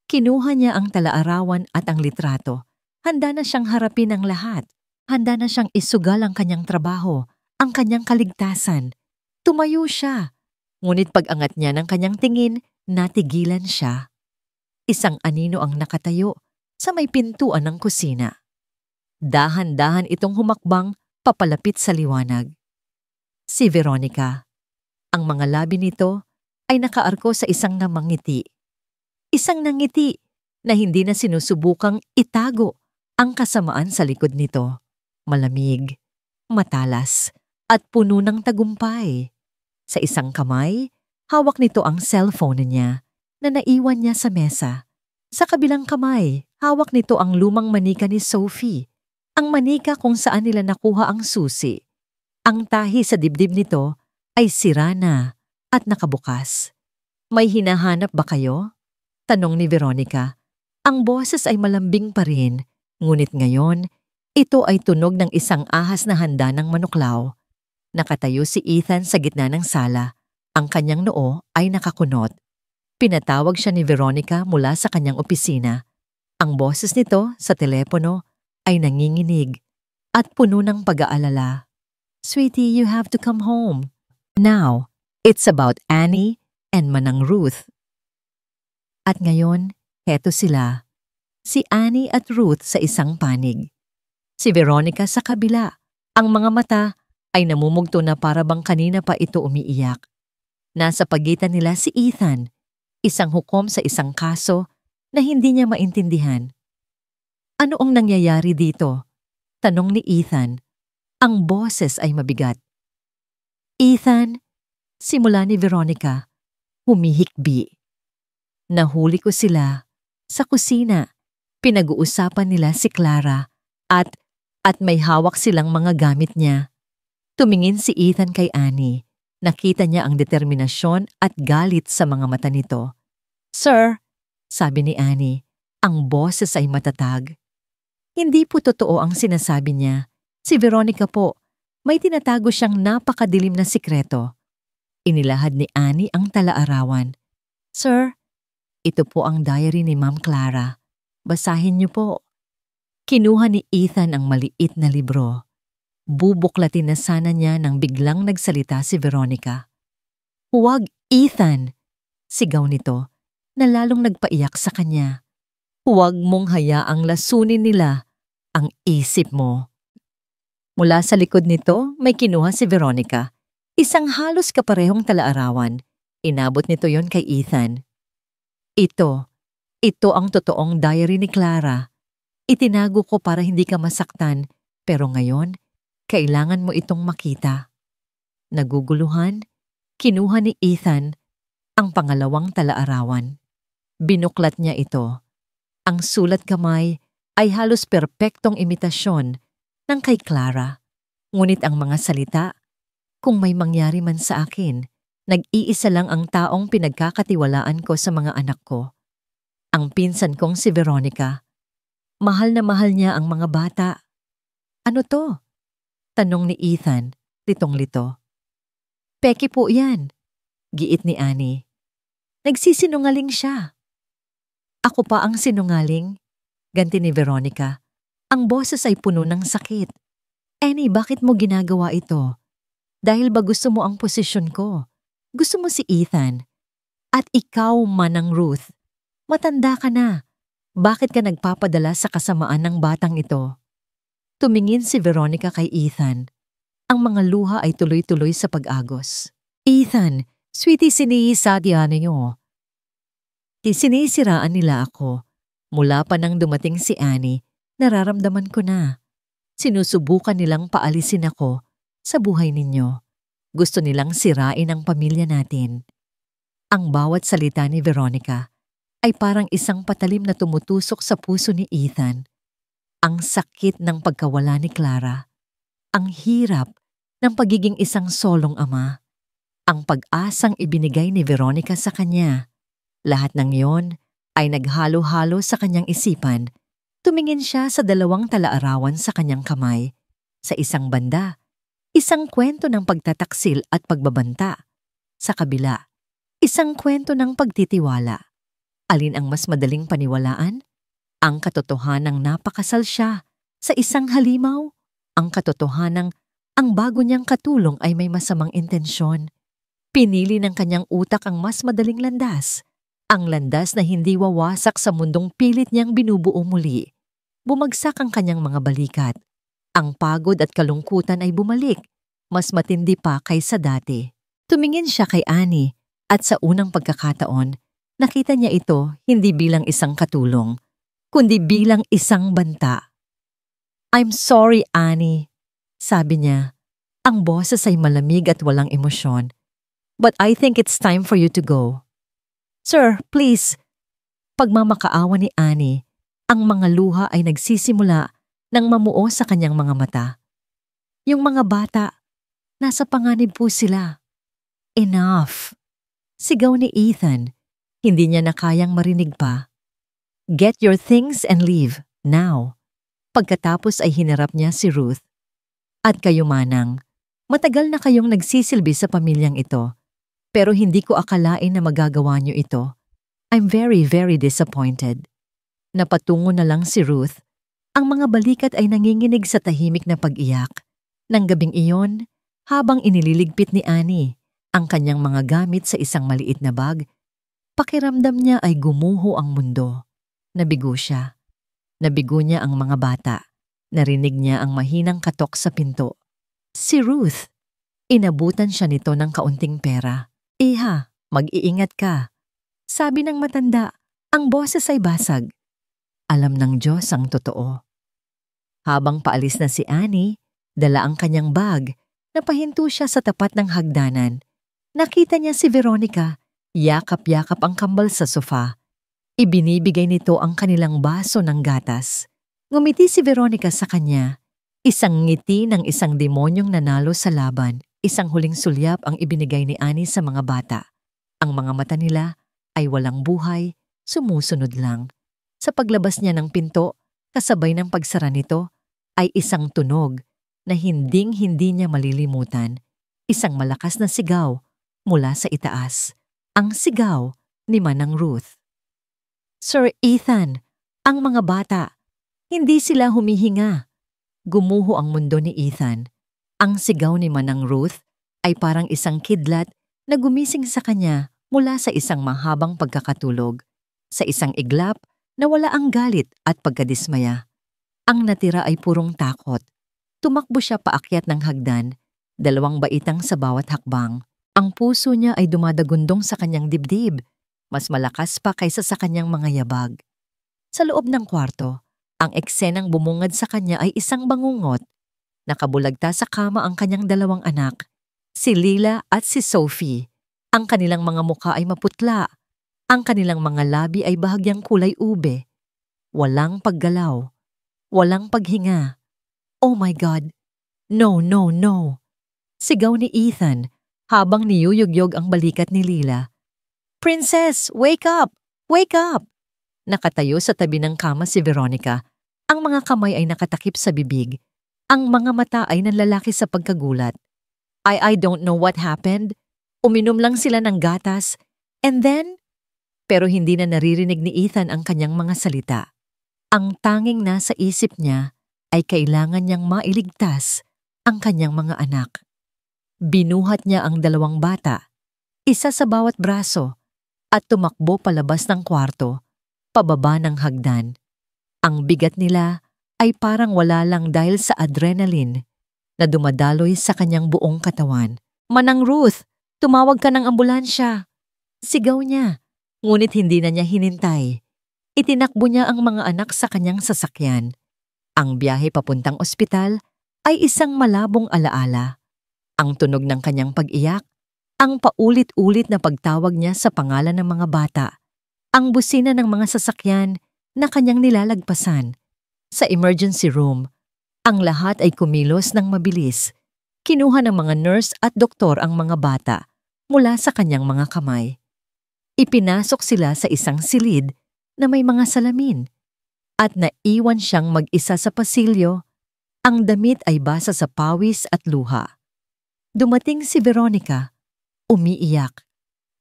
Kinuha niya ang talaarawan at ang litrato. Handa na siyang harapin ang lahat. Handa na siyang isugal ang kanyang trabaho, ang kanyang kaligtasan. Tumayo siya. Ngunit pag-angat niya ng kanyang tingin, natigilan siya. Isang anino ang nakatayo sa may pintuan ng kusina. Dahan-dahan itong humakbang papalapit sa liwanag. Si Veronica. Ang mga labi nito ay nakaarko sa isang namangiti. Isang nangiti na hindi na sinusubukang itago ang kasamaan sa likod nito. Malamig, matalas, at puno ng tagumpay. Sa isang kamay, hawak nito ang cellphone niya na naiwan niya sa mesa. Sa kabilang kamay, hawak nito ang lumang manika ni Sophie, ang manika kung saan nila nakuha ang susi. Ang tahi sa dibdib nito ay sira na at nakabukas. May hinahanap ba kayo? Tanong ni Veronica. Ang boses ay malambing pa rin, ngunit ngayon, Ito ay tunog ng isang ahas na handa ng manuklaw. Nakatayo si Ethan sa gitna ng sala. Ang kanyang noo ay nakakunot. Pinatawag siya ni Veronica mula sa kanyang opisina. Ang boses nito sa telepono ay nanginginig at puno ng pag-aalala. "Sweetie, you have to come home. Now, it's about Annie and Manang Ruth." At ngayon, heto sila. Si Annie at Ruth sa isang panig. Si Veronica sa kabila. Ang mga mata ay namumugto na para bang kanina pa ito umiiyak. Nasa pagitan nila si Ethan, isang hukom sa isang kaso na hindi niya maintindihan. "Ano ang nangyayari dito?" tanong ni Ethan. Ang boses ay mabigat. "Ethan," simula ni Veronica, humihikbi. "Nahuli ko sila sa kusina. Pinag-uusapan nila si Clara at may hawak silang mga gamit niya." Tumingin si Ethan kay Annie. Nakita niya ang determinasyon at galit sa mga mata nito. "Sir," sabi ni Annie, ang boses ay matatag. Hindi po totoo ang sinasabi niya. Si Veronica po, may tinatago siyang napakadilim na sikreto. Inilahad ni Annie ang talaarawan. "Sir, ito po ang diary ni Ma'am Clara. Basahin niyo po." Kinuha ni Ethan ang maliit na libro. Bubuklatin na sana niya nang biglang nagsalita si Veronica. "Huwag, Ethan!" sigaw nito, na lalong nagpaiyak sa kanya. "Huwag mong hayaang lasunin nila ang isip mo." Mula sa likod nito, may kinuha si Veronica. Isang halos kaparehong talaarawan. Inabot nito yon kay Ethan. Ito ang totoong diary ni Clara. Itinago ko para hindi ka masaktan, pero ngayon, kailangan mo itong makita." Naguguluhan, kinuha ni Ethan ang pangalawang talaarawan. Binuklat niya ito. Ang sulat kamay ay halos perpektong imitasyon ng kay Clara. Ngunit ang mga salita, "Kung may mangyari man sa akin, nag-iisa lang ang taong pinagkakatiwalaan ko sa mga anak ko. Ang pinsan kong si Veronica. Mahal na mahal niya ang mga bata." "Ano to?" tanong ni Ethan, litong-lito. "Peke po yan," giit ni Annie. "Nagsisinungaling siya." "Ako pa ang sinungaling," ganti ni Veronica. Ang boses ay puno ng sakit. "Annie, bakit mo ginagawa ito? Dahil ba gusto mo ang posisyon ko? Gusto mo si Ethan? At ikaw, Manang Ruth, matanda ka na. Bakit ka nagpapadala sa kasamaan ng batang ito?" Tumingin si Veronica kay Ethan. Ang mga luha ay tuloy-tuloy sa pag-agos. "Ethan, sweetie, sinisadya niyo." Sinisiraan nila ako. Mula pa nang dumating si Annie, nararamdaman ko na. Sinusubukan nilang paalisin ako sa buhay ninyo. Gusto nilang sirain ang pamilya natin. Ang bawat salita ni Veronica ay parang isang patalim na tumutusok sa puso ni Ethan. Ang sakit ng pagkawala ni Clara. Ang hirap ng pagiging isang solong ama. Ang pag-asang ibinigay ni Veronica sa kanya. Lahat ng iyon ay naghalo-halo sa kanyang isipan. Tumingin siya sa dalawang talaarawan sa kanyang kamay. Sa isang banda, isang kwento ng pagtataksil at pagbabanta. Sa kabila, isang kwento ng pagtitiwala. Alin ang mas madaling paniwalaan? Ang katotohanang napakasal siya sa isang halimaw? Ang katotohanang ang bago niyang katulong ay may masamang intensyon? Pinili ng kanyang utak ang mas madaling landas. Ang landas na hindi wawasak sa mundong pilit niyang binubuo muli. Bumagsak ang kanyang mga balikat. Ang pagod at kalungkutan ay bumalik, mas matindi pa kaysa dati. Tumingin siya kay Annie at sa unang pagkakataon, nakita niya ito hindi bilang isang katulong, kundi bilang isang banta. "I'm sorry, Annie," sabi niya. Ang boses ay malamig at walang emosyon. "But I think it's time for you to go." "Sir, please." Pagmamakaawa ni Annie, ang mga luha ay nagsisimula ng mamuo sa kanyang mga mata. "Yung mga bata, nasa panganib po sila." "Enough!" sigaw ni Ethan. Hindi niya na kayang marinig pa. "Get your things and leave, now." Pagkatapos ay hinarap niya si Ruth. At kayo manang, matagal na kayong nagsisilbi sa pamilyang ito, pero hindi ko akalain na magagawa niyo ito. I'm very, very disappointed. Napatungo na lang si Ruth. Ang mga balikat ay nanginginig sa tahimik na pag-iyak. Nang gabing iyon, habang inililigpit ni Annie ang kanyang mga gamit sa isang maliit na bag, pakiramdam niya ay gumuho ang mundo. Nabigo siya. Nabigo niya ang mga bata. Narinig niya ang mahinang katok sa pinto. Si Ruth. Inabutan siya nito ng kaunting pera. Iha, mag-iingat ka. Sabi ng matanda, ang boses ay basag. Alam ng Diyos ang totoo. Habang paalis na si Annie, dala ang kanyang bag, napahinto siya sa tapat ng hagdanan. Nakita niya si Veronica, yakap-yakap ang kambal sa sofa. Ibinibigay nito ang kanilang baso ng gatas. Ngumiti si Veronica sa kanya. Isang ngiti ng isang demonyong nanalo sa laban. Isang huling sulyap ang ibinigay ni Annie sa mga bata. Ang mga mata nila ay walang buhay, sumusunod lang. Sa paglabas niya ng pinto, kasabay ng pagsara nito, ay isang tunog na hinding-hindi niya malilimutan. Isang malakas na sigaw mula sa itaas. Ang sigaw ni Manang Ruth. Sir Ethan, ang mga bata, hindi sila humihinga. Gumuho ang mundo ni Ethan. Ang sigaw ni Manang Ruth ay parang isang kidlat na gumising sa kanya mula sa isang mahabang pagkakatulog. Sa isang iglap na wala ang galit at pagkadismaya. Ang natira ay purong takot. Tumakbo siya paakyat ng hagdan, 2 baitang sa bawat hakbang. Ang puso niya ay dumadagundong sa kanyang dibdib. Mas malakas pa kaysa sa kanyang mga yabag. Sa loob ng kwarto, ang eksenang bumungad sa kanya ay isang bangungot. Nakabulagta sa kama ang kanyang 2 anak, si Lila at si Sophie. Ang kanilang mga mukha ay maputla. Ang kanilang mga labi ay bahagyang kulay ube. Walang paggalaw. Walang paghinga. Oh my God! No, no, no! Sigaw ni Ethan habang niyuyugyog ang balikat ni Lila. Princess, wake up! Wake up! Nakatayo sa tabi ng kama si Veronica. Ang mga kamay ay nakatakip sa bibig. Ang mga mata ay nanlalaki sa pagkagulat. I don't know what happened. Uminom lang sila ng gatas. And then? Pero hindi na naririnig ni Ethan ang kanyang mga salita. Ang tanging nasa isip niya ay kailangan niyang mailigtas ang kanyang mga anak. Binuhat niya ang 2 bata, isa sa bawat braso, at tumakbo palabas ng kwarto, pababa ng hagdan. Ang bigat nila ay parang wala lang dahil sa adrenaline na dumadaloy sa kanyang buong katawan. Manang Ruth, tumawag ka ng ambulansya! Sigaw niya, ngunit hindi na niya hinintay. Itinakbo niya ang mga anak sa kanyang sasakyan. Ang biyahe papuntang ospital ay isang malabong alaala. Ang tunog ng kanyang pag-iyak, ang paulit-ulit na pagtawag niya sa pangalan ng mga bata, ang busina ng mga sasakyan na kanyang nilalagpasan. Sa emergency room, ang lahat ay kumilos ng mabilis. Kinuha ng mga nurse at doktor ang mga bata mula sa kanyang mga kamay. Ipinasok sila sa isang silid na may mga salamin at naiwan siyang mag-isa sa pasilyo. Ang damit ay basa sa pawis at luha. Dumating si Veronica, umiiyak,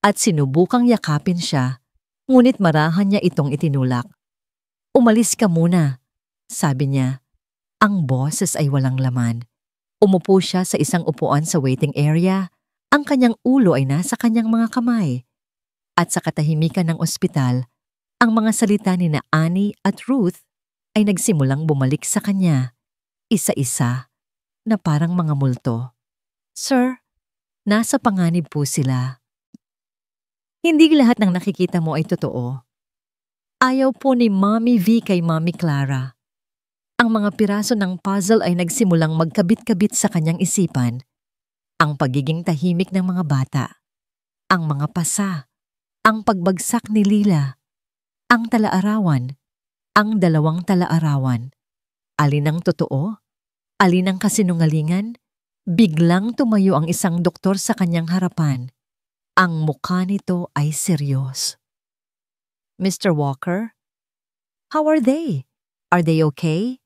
at sinubukang yakapin siya, ngunit marahan niya itong itinulak. Umalis ka muna, sabi niya. Ang boses ay walang laman. Umupo siya sa isang upuan sa waiting area. Ang kanyang ulo ay nasa kanyang mga kamay. At sa katahimikan ng ospital, ang mga salita ni na Annie at Ruth ay nagsimulang bumalik sa kanya, isa-isa, na parang mga multo. Sir, nasa panganib po sila. Hindi lahat ng nakikita mo ay totoo. Ayaw po ni Mommy V kay Mommy Clara. Ang mga piraso ng puzzle ay nagsimulang magkabit-kabit sa kanyang isipan. Ang pagiging tahimik ng mga bata, ang mga pasa, ang pagbagsak ni Lila, ang talaarawan, ang 2 talaarawan. Alin ang totoo? Alin ang kasinungalingan? Biglang tumayo ang isang doktor sa kanyang harapan. Ang mukha nito ay seryos. Mr. Walker? How are they? Are they okay?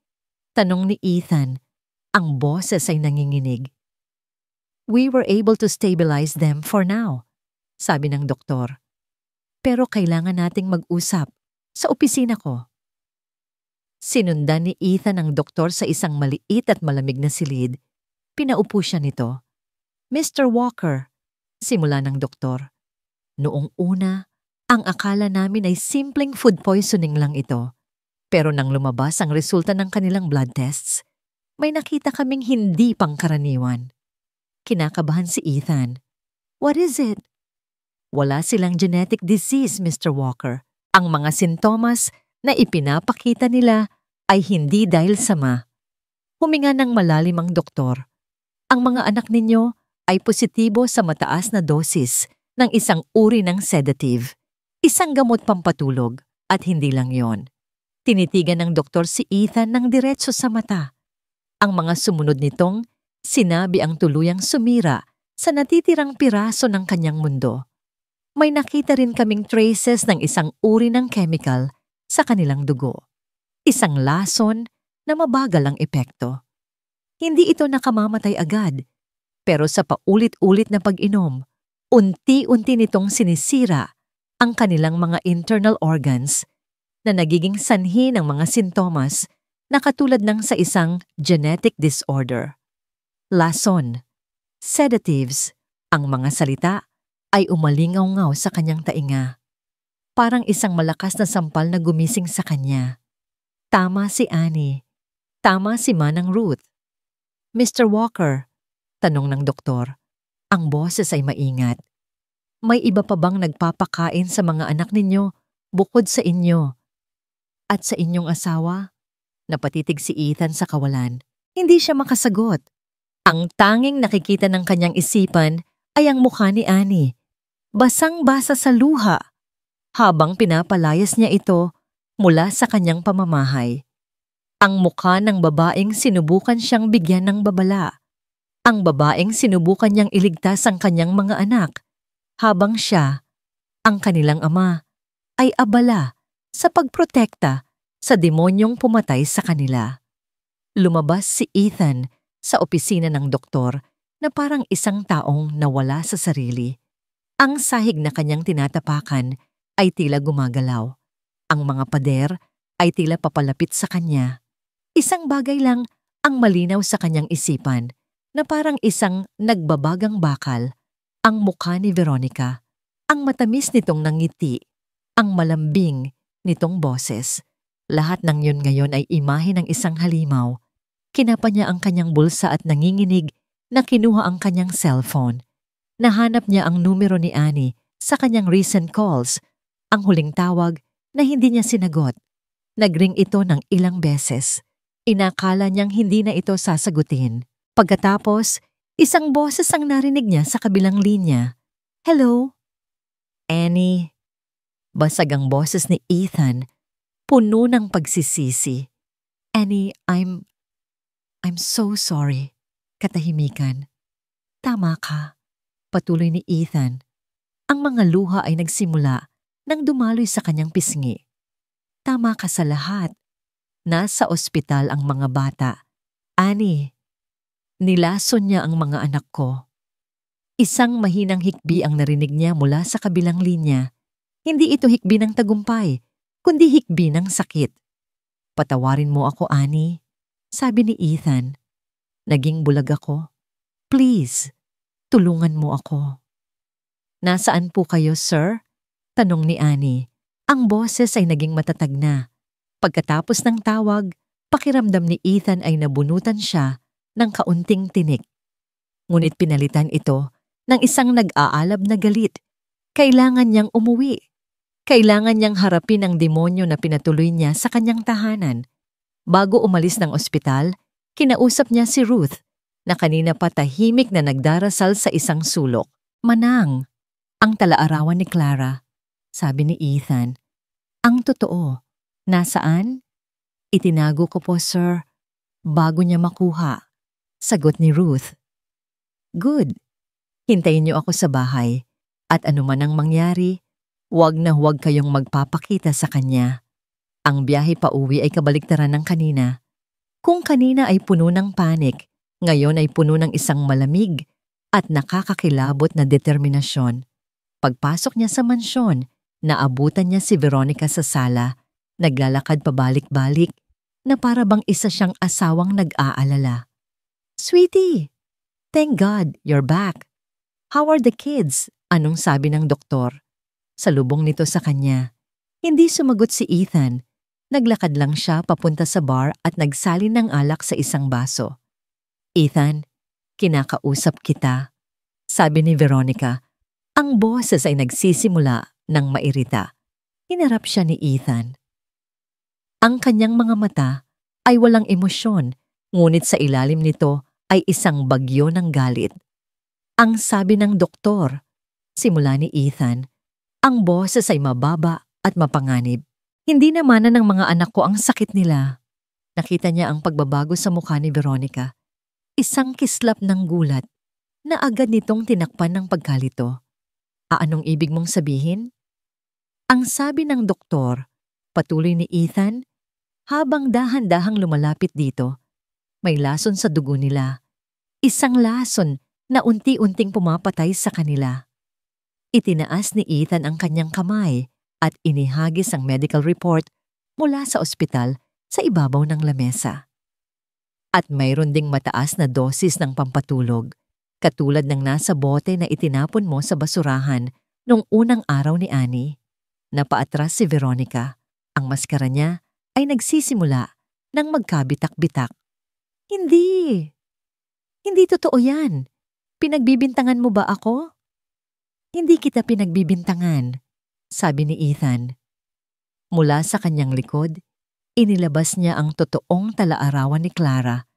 Tanong ni Ethan. Ang boses ay nanginginig. We were able to stabilize them for now, sabi ng doktor. Pero kailangan nating mag-usap sa opisina ko. Sinundan ni Ethan ang doktor sa isang maliit at malamig na silid. Pinaupo siya nito. Mr. Walker, simula ng doktor. Noong una, ang akala namin ay simpleng food poisoning lang ito. Pero nang lumabas ang resulta ng kanilang blood tests, may nakita kaming hindi pangkaraniwan. Kinakabahan si Ethan. What is it? Wala silang genetic disease, Mr. Walker. Ang mga sintomas na ipinapakita nila ay hindi dahil sama. Huminga ng malalim ang doktor. Ang mga anak ninyo ay positibo sa mataas na dosis ng isang uri ng sedative, isang gamot pampatulog, at hindi lang yon. Tinitigan ng doktor si Ethan ng diretso sa mata. Ang mga sumunod nitong sinabi ang tuluyang sumira sa natitirang piraso ng kanyang mundo. May nakita rin kaming traces ng isang uri ng chemical sa kanilang dugo. Isang lason na mabagal ang epekto. Hindi ito nakamamatay agad, pero sa paulit-ulit na pag-inom, unti-unti nitong sinisira ang kanilang mga internal organs na nagiging sanhi ng mga sintomas na katulad ng sa isang genetic disorder. Lason, sedatives, ang mga salita ay umalingaw-ngaw sa kanyang tainga. Parang isang malakas na sampal na gumising sa kanya. Tama si Annie. Tama si Manang Ruth. Mr. Walker, tanong ng doktor. Ang boses ay maingat. May iba pa bang nagpapakain sa mga anak ninyo bukod sa inyo? At sa inyong asawa? Napatitig si Ethan sa kawalan. Hindi siya makasagot. Ang tanging nakikita ng kanyang isipan ay ang mukha ni Annie. Basang-basa sa luha habang pinapalayas niya ito mula sa kanyang pamamahay. Ang mukha ng babaeng sinubukan siyang bigyan ng babala. Ang babaeng sinubukan niyang iligtas ang kanyang mga anak habang siya, ang kanilang ama, ay abala sa pagprotekta sa demonyong pumatay sa kanila. Lumabas si Ethan sa opisina ng doktor na parang isang taong nawala sa sarili. Ang sahig na kanyang tinatapakan ay tila gumagalaw. Ang mga pader ay tila papalapit sa kanya. Isang bagay lang ang malinaw sa kanyang isipan na parang isang nagbabagang bakal. Ang mukha ni Veronica, ang matamis nitong nangiti, ang malambing nitong boses. Lahat ng yun ngayon ay imahe ng isang halimaw. Kinapa niya ang kanyang bulsa at nanginginig na kinuha ang kanyang cellphone. Nahanap niya ang numero ni Annie sa kanyang recent calls, ang huling tawag na hindi niya sinagot. Nagring ito ng ilang beses. Inakala niyang hindi na ito sasagutin. Pagkatapos, isang boses ang narinig niya sa kabilang linya. Hello? Annie? Basag ang boses ni Ethan, puno ng pagsisisi. Annie, I'm so sorry. Katahimikan. Tama ka. Patuloy ni Ethan. Ang mga luha ay nagsimula nang dumaloy sa kanyang pisngi. Tama ka sa lahat. Nasa ospital ang mga bata. Annie, nilason niya ang mga anak ko. Isang mahinang hikbi ang narinig niya mula sa kabilang linya. Hindi ito hikbi ng tagumpay, kundi hikbi ng sakit. Patawarin mo ako, Annie, sabi ni Ethan. Naging bulag ako. Please, tulungan mo ako. Nasaan po kayo, sir? Tanong ni Annie. Ang boses ay naging matatag na. Pagkatapos ng tawag, pakiramdam ni Ethan ay nabunutan siya ng kaunting tinik. Ngunit pinalitan ito ng isang nag-aalab na galit. Kailangan niyang umuwi. Kailangan niyang harapin ang demonyo na pinatuloy niya sa kanyang tahanan. Bago umalis ng ospital, kinausap niya si Ruth na kanina pa tahimik na nagdarasal sa isang sulok. Manang, ang talaarawan ni Clara, sabi ni Ethan. Ang totoo. Nasaan? Itinago ko po, sir. Bago niya makuha. Sagot ni Ruth. Good. Hintayin niyo ako sa bahay. At anuman ang mangyari, huwag na huwag kayong magpapakita sa kanya. Ang biyahe pa uwi ay kabaliktaran ng kanina. Kung kanina ay puno ng panic, ngayon ay puno ng isang malamig at nakakakilabot na determinasyon. Pagpasok niya sa mansyon, naabutan niya si Veronica sa sala, naglalakad pabalik-balik na para bang isa siyang asawang nag-aalala. "Sweetie, thank God you're back. How are the kids?" Anong sabi ng doktor? Salubong nito sa kanya. Hindi sumagot si Ethan. Naglakad lang siya papunta sa bar at nagsalin ng alak sa isang baso. "Ethan, kinakausap kita," sabi ni Veronica. Ang boses ay nagsisimula ng mairita. Hinarap siya ni Ethan. Ang kanyang mga mata ay walang emosyon, ngunit sa ilalim nito ay isang bagyo ng galit. Ang sabi ng doktor, simula ni Ethan, ang boses ay mababa at mapanganib. "Hindi namanan ng mga anak ko ang sakit nila." Nakita niya ang pagbabago sa mukha ni Veronica. Isang kislap ng gulat na agad nitong tinakpan ng pagkalito. "Anong ibig mong sabihin?" Ang sabi ng doktor, patuloy ni Ethan, habang dahan-dahang lumalapit dito. May lason sa dugo nila. Isang lason na unti-unting pumapatay sa kanila. Itinaas ni Ethan ang kanyang kamay at inihagis ang medical report mula sa ospital sa ibabaw ng lamesa. At mayroon ding mataas na dosis ng pampatulog, katulad ng nasa bote na itinapon mo sa basurahan noong unang araw ni Annie. Napaatras si Veronica. Ang maskara niya ay nagsisimula ng magkabitak-bitak. Hindi totoo yan. Pinagbibintangan mo ba ako?" "Hindi kita pinagbibintangan," sabi ni Ethan. Mula sa kanyang likod, inilabas niya ang totoong talaarawan ni Clara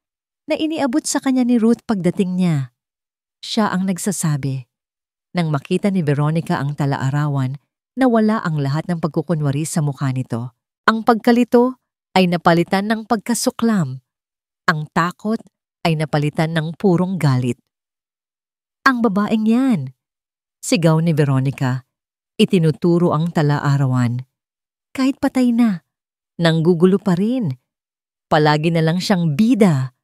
na iniabot sa kanya ni Ruth pagdating niya. Siya ang nagsasabi. Nang makita ni Veronica ang talaarawan, nawala ang lahat ng pagkukunwari sa mukha nito. Ang pagkalito ay napalitan ng pagkasuklam. Ang takot ay napalitan ng purong galit. "Ang babaeng yan!" sigaw ni Veronica. Itinuturo ang talaarawan. Kahit patay na, nanggugulo pa rin. Palagi na lang siyang bida.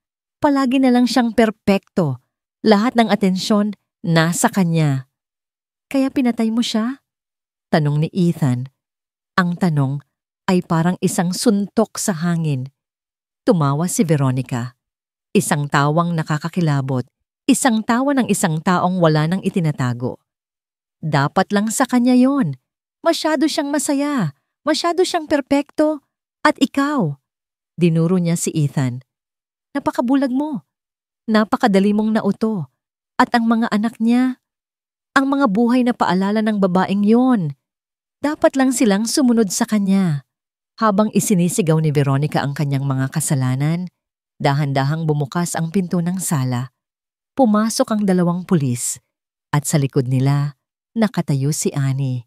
Palagi na lang siyang perpekto. Lahat ng atensyon nasa kanya. "Kaya pinatay mo siya?" tanong ni Ethan. Ang tanong ay parang isang suntok sa hangin. Tumawa si Veronica. Isang tawang nakakakilabot. Isang tawa ng isang taong wala nang itinatago. Dapat lang sa kanya yon. Masyado siyang masaya. Masyado siyang perpekto. At ikaw, dinuro niya si Ethan. Napakabulag mo. Napakadali mong nauto. At ang mga anak niya, ang mga buhay na paalala ng babaeng yon. Dapat lang silang sumunod sa kanya. Habang isinisigaw ni Veronica ang kanyang mga kasalanan, dahan-dahang bumukas ang pinto ng sala. Pumasok ang dalawang pulis at sa likod nila nakatayo si Annie.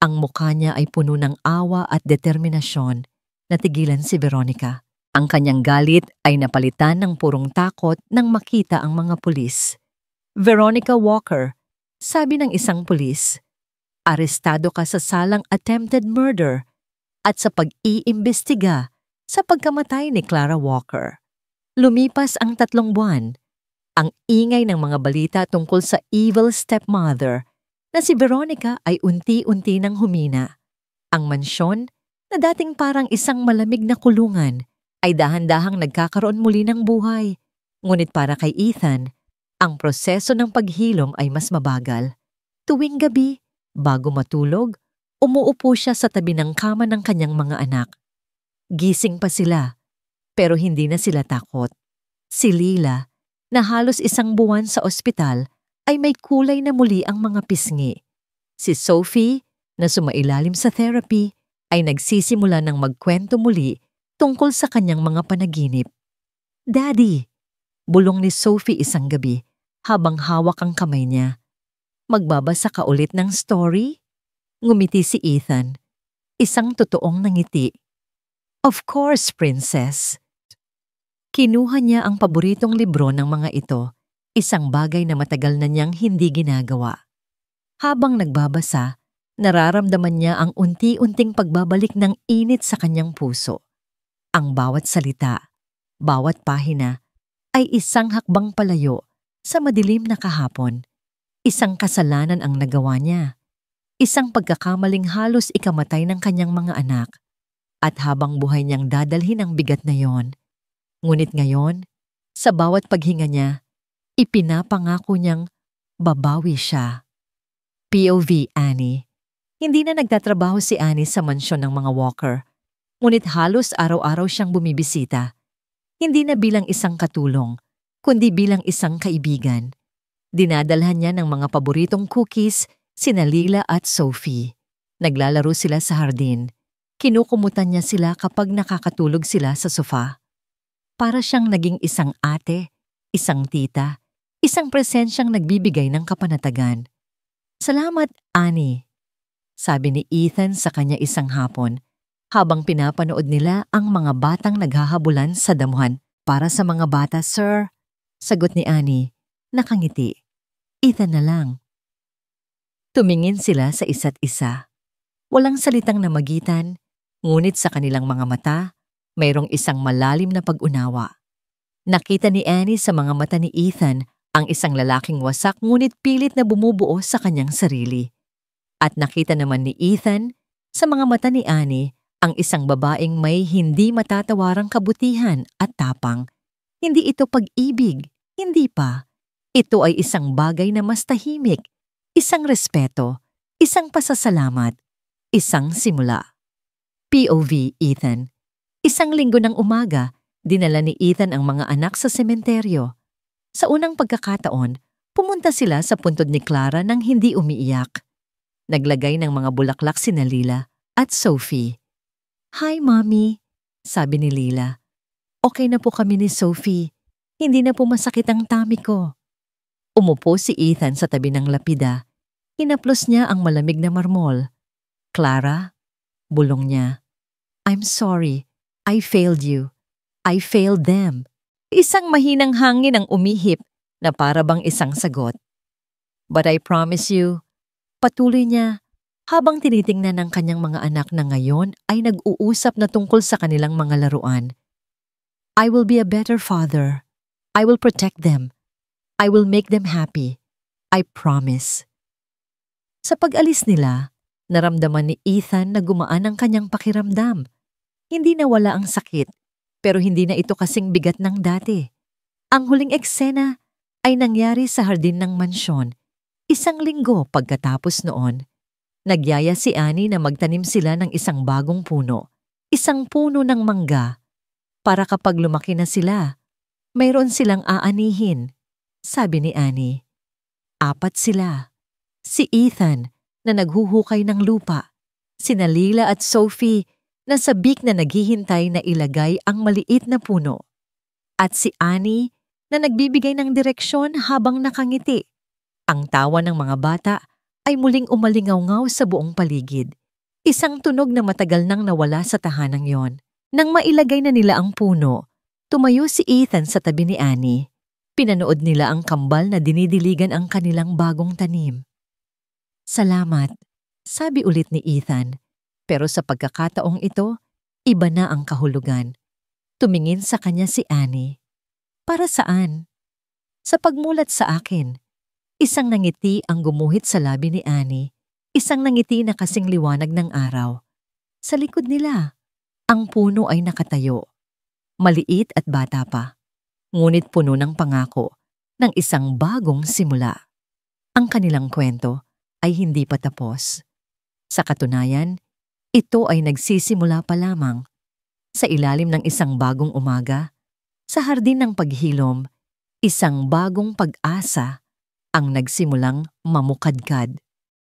Ang mukha niya ay puno ng awa at determinasyon. Natigilan si Veronica. Ang kanyang galit ay napalitan ng purong takot nang makita ang mga pulis. "Veronica Walker," sabi ng isang pulis, "arestado ka sa salang attempted murder at sa pag-iimbestiga sa pagkamatay ni Clara Walker." Lumipas ang 3 buwan. Ang ingay ng mga balita tungkol sa evil stepmother na si Veronica ay unti-unti nang humina. Ang mansyon, na dating parang isang malamig na kulungan, ay dahan-dahang nagkakaroon muli ng buhay. Ngunit para kay Ethan, ang proseso ng paghilom ay mas mabagal. Tuwing gabi, bago matulog, umuupo siya sa tabi ng kama ng kanyang mga anak. Gising pa sila, pero hindi na sila takot. Si Lila, na halos 1 buwan sa ospital, ay may kulay na muli ang mga pisngi. Si Sophie, na sumailalim sa therapy, ay nagsisimula ng magkwento muli tungkol sa kanyang mga panaginip. "Daddy," bulong ni Sophie isang gabi habang hawak ang kamay niya. "Magbabasa ka ulit ng story?" Ngumiti si Ethan. Isang totoong nangiti. "Of course, princess." Kinuha niya ang paboritong libro ng mga ito, isang bagay na matagal na niyang hindi ginagawa. Habang nagbabasa, nararamdaman niya ang unti-unting pagbabalik ng init sa kanyang puso. Ang bawat salita, Bawat pahina ay isang hakbang palayo sa madilim na kahapon. Isang kasalanan ang nagawa niya. Isang pagkakamaling halos ikamatay ng kanyang mga anak. At habang buhay niyang dadalhin ang bigat na yon. Ngunit ngayon, sa bawat paghinga niya, ipinapangako niyang babawi siya. POV Annie. Hindi na nagtatrabaho si Annie sa mansyon ng mga Walker. Ngunit halos araw-araw siyang bumibisita. Hindi na bilang isang katulong, kundi bilang isang kaibigan. Dinadalhan niya ng mga paboritong cookies sina Lila at Sophie. Naglalaro sila sa hardin. Kinukumutan niya sila kapag nakakatulog sila sa sofa. Para siyang naging isang ate, isang tita, isang presensyang nagbibigay ng kapanatagan. Salamat, Annie, sabi ni Ethan sa kanya isang hapon habang pinapanood nila ang mga batang naghahabulan sa damuhan. Para sa mga bata, sir, sagot ni Annie, nakangiti. Ethan na lang. Tumingin sila sa isa't isa. Walang salitang namagitan, ngunit sa kanilang mga mata, mayroong isang malalim na pag-unawa. Nakita ni Annie sa mga mata ni Ethan ang isang lalaking wasak ngunit pilit na bumubuo sa kanyang sarili. At nakita naman ni Ethan sa mga mata ni Annie ang isang babaeng may hindi matatawarang kabutihan at tapang. Hindi ito pag-ibig, hindi pa. Ito ay isang bagay na mas tahimik, isang respeto, isang pasasalamat, isang simula. POV Ethan. Isang linggo ng umaga, dinala ni Ethan ang mga anak sa sementeryo. Sa unang pagkakataon, pumunta sila sa puntod ni Clara nang hindi umiiyak. Naglagay ng mga bulaklak sina Lila at Sophie. Hi, Mommy, sabi ni Lila. Okay na po kami ni Sophie. Hindi na po masakit ang tummy ko. Umupo si Ethan sa tabi ng lapida. Hinaplos niya ang malamig na marmol. Clara, bulong niya. I'm sorry. I failed you. I failed them. Isang mahinang hangin ang umihip na para bang isang sagot. But I promise you, patuloy niya habang tinitingnan ng kanyang mga anak na ngayon ay nag-uusap na tungkol sa kanilang mga laruan. I will be a better father. I will protect them. I will make them happy. I promise. Sa pag-alis nila, naramdaman ni Ethan na gumaan ang kanyang pakiramdam. Hindi nawala ang sakit, pero hindi na ito kasing bigat ng dati. Ang huling eksena ay nangyari sa hardin ng mansyon, isang linggo pagkatapos noon. Nagyaya si Annie na magtanim sila ng isang bagong puno, isang puno ng mangga, para kapag lumaki na sila, mayroon silang aanihin, sabi ni Annie. 4 sila. Si Ethan na naghuhukay ng lupa, sina Lila at Sophie na sabik na naghihintay na ilagay ang maliit na puno, at si Annie na nagbibigay ng direksyon habang nakangiti. Ang tawa ng mga bata ay muling umalingaw-ngaw sa buong paligid. Isang tunog na matagal nang nawala sa tahanang yon. Nang mailagay na nila ang puno, tumayo si Ethan sa tabi ni Annie. Pinanood nila ang kambal na dinidiligan ang kanilang bagong tanim. Salamat, sabi ulit ni Ethan. Pero sa pagkakataong ito, iba na ang kahulugan. Tumingin sa kanya si Annie. Para saan? Sa pagmulat sa akin. Isang nangiti ang gumuhit sa labi ni Annie, isang nangiti na kasing liwanag ng araw. Sa likod nila, ang puno ay nakatayo. Maliit at bata pa, ngunit puno ng pangako ng isang bagong simula. Ang kanilang kwento ay hindi pa tapos. Sa katunayan, ito ay nagsisimula pa lamang. Sa ilalim ng isang bagong umaga, sa hardin ng paghilom, isang bagong pag-asa ang nagsimulang mamukadkad.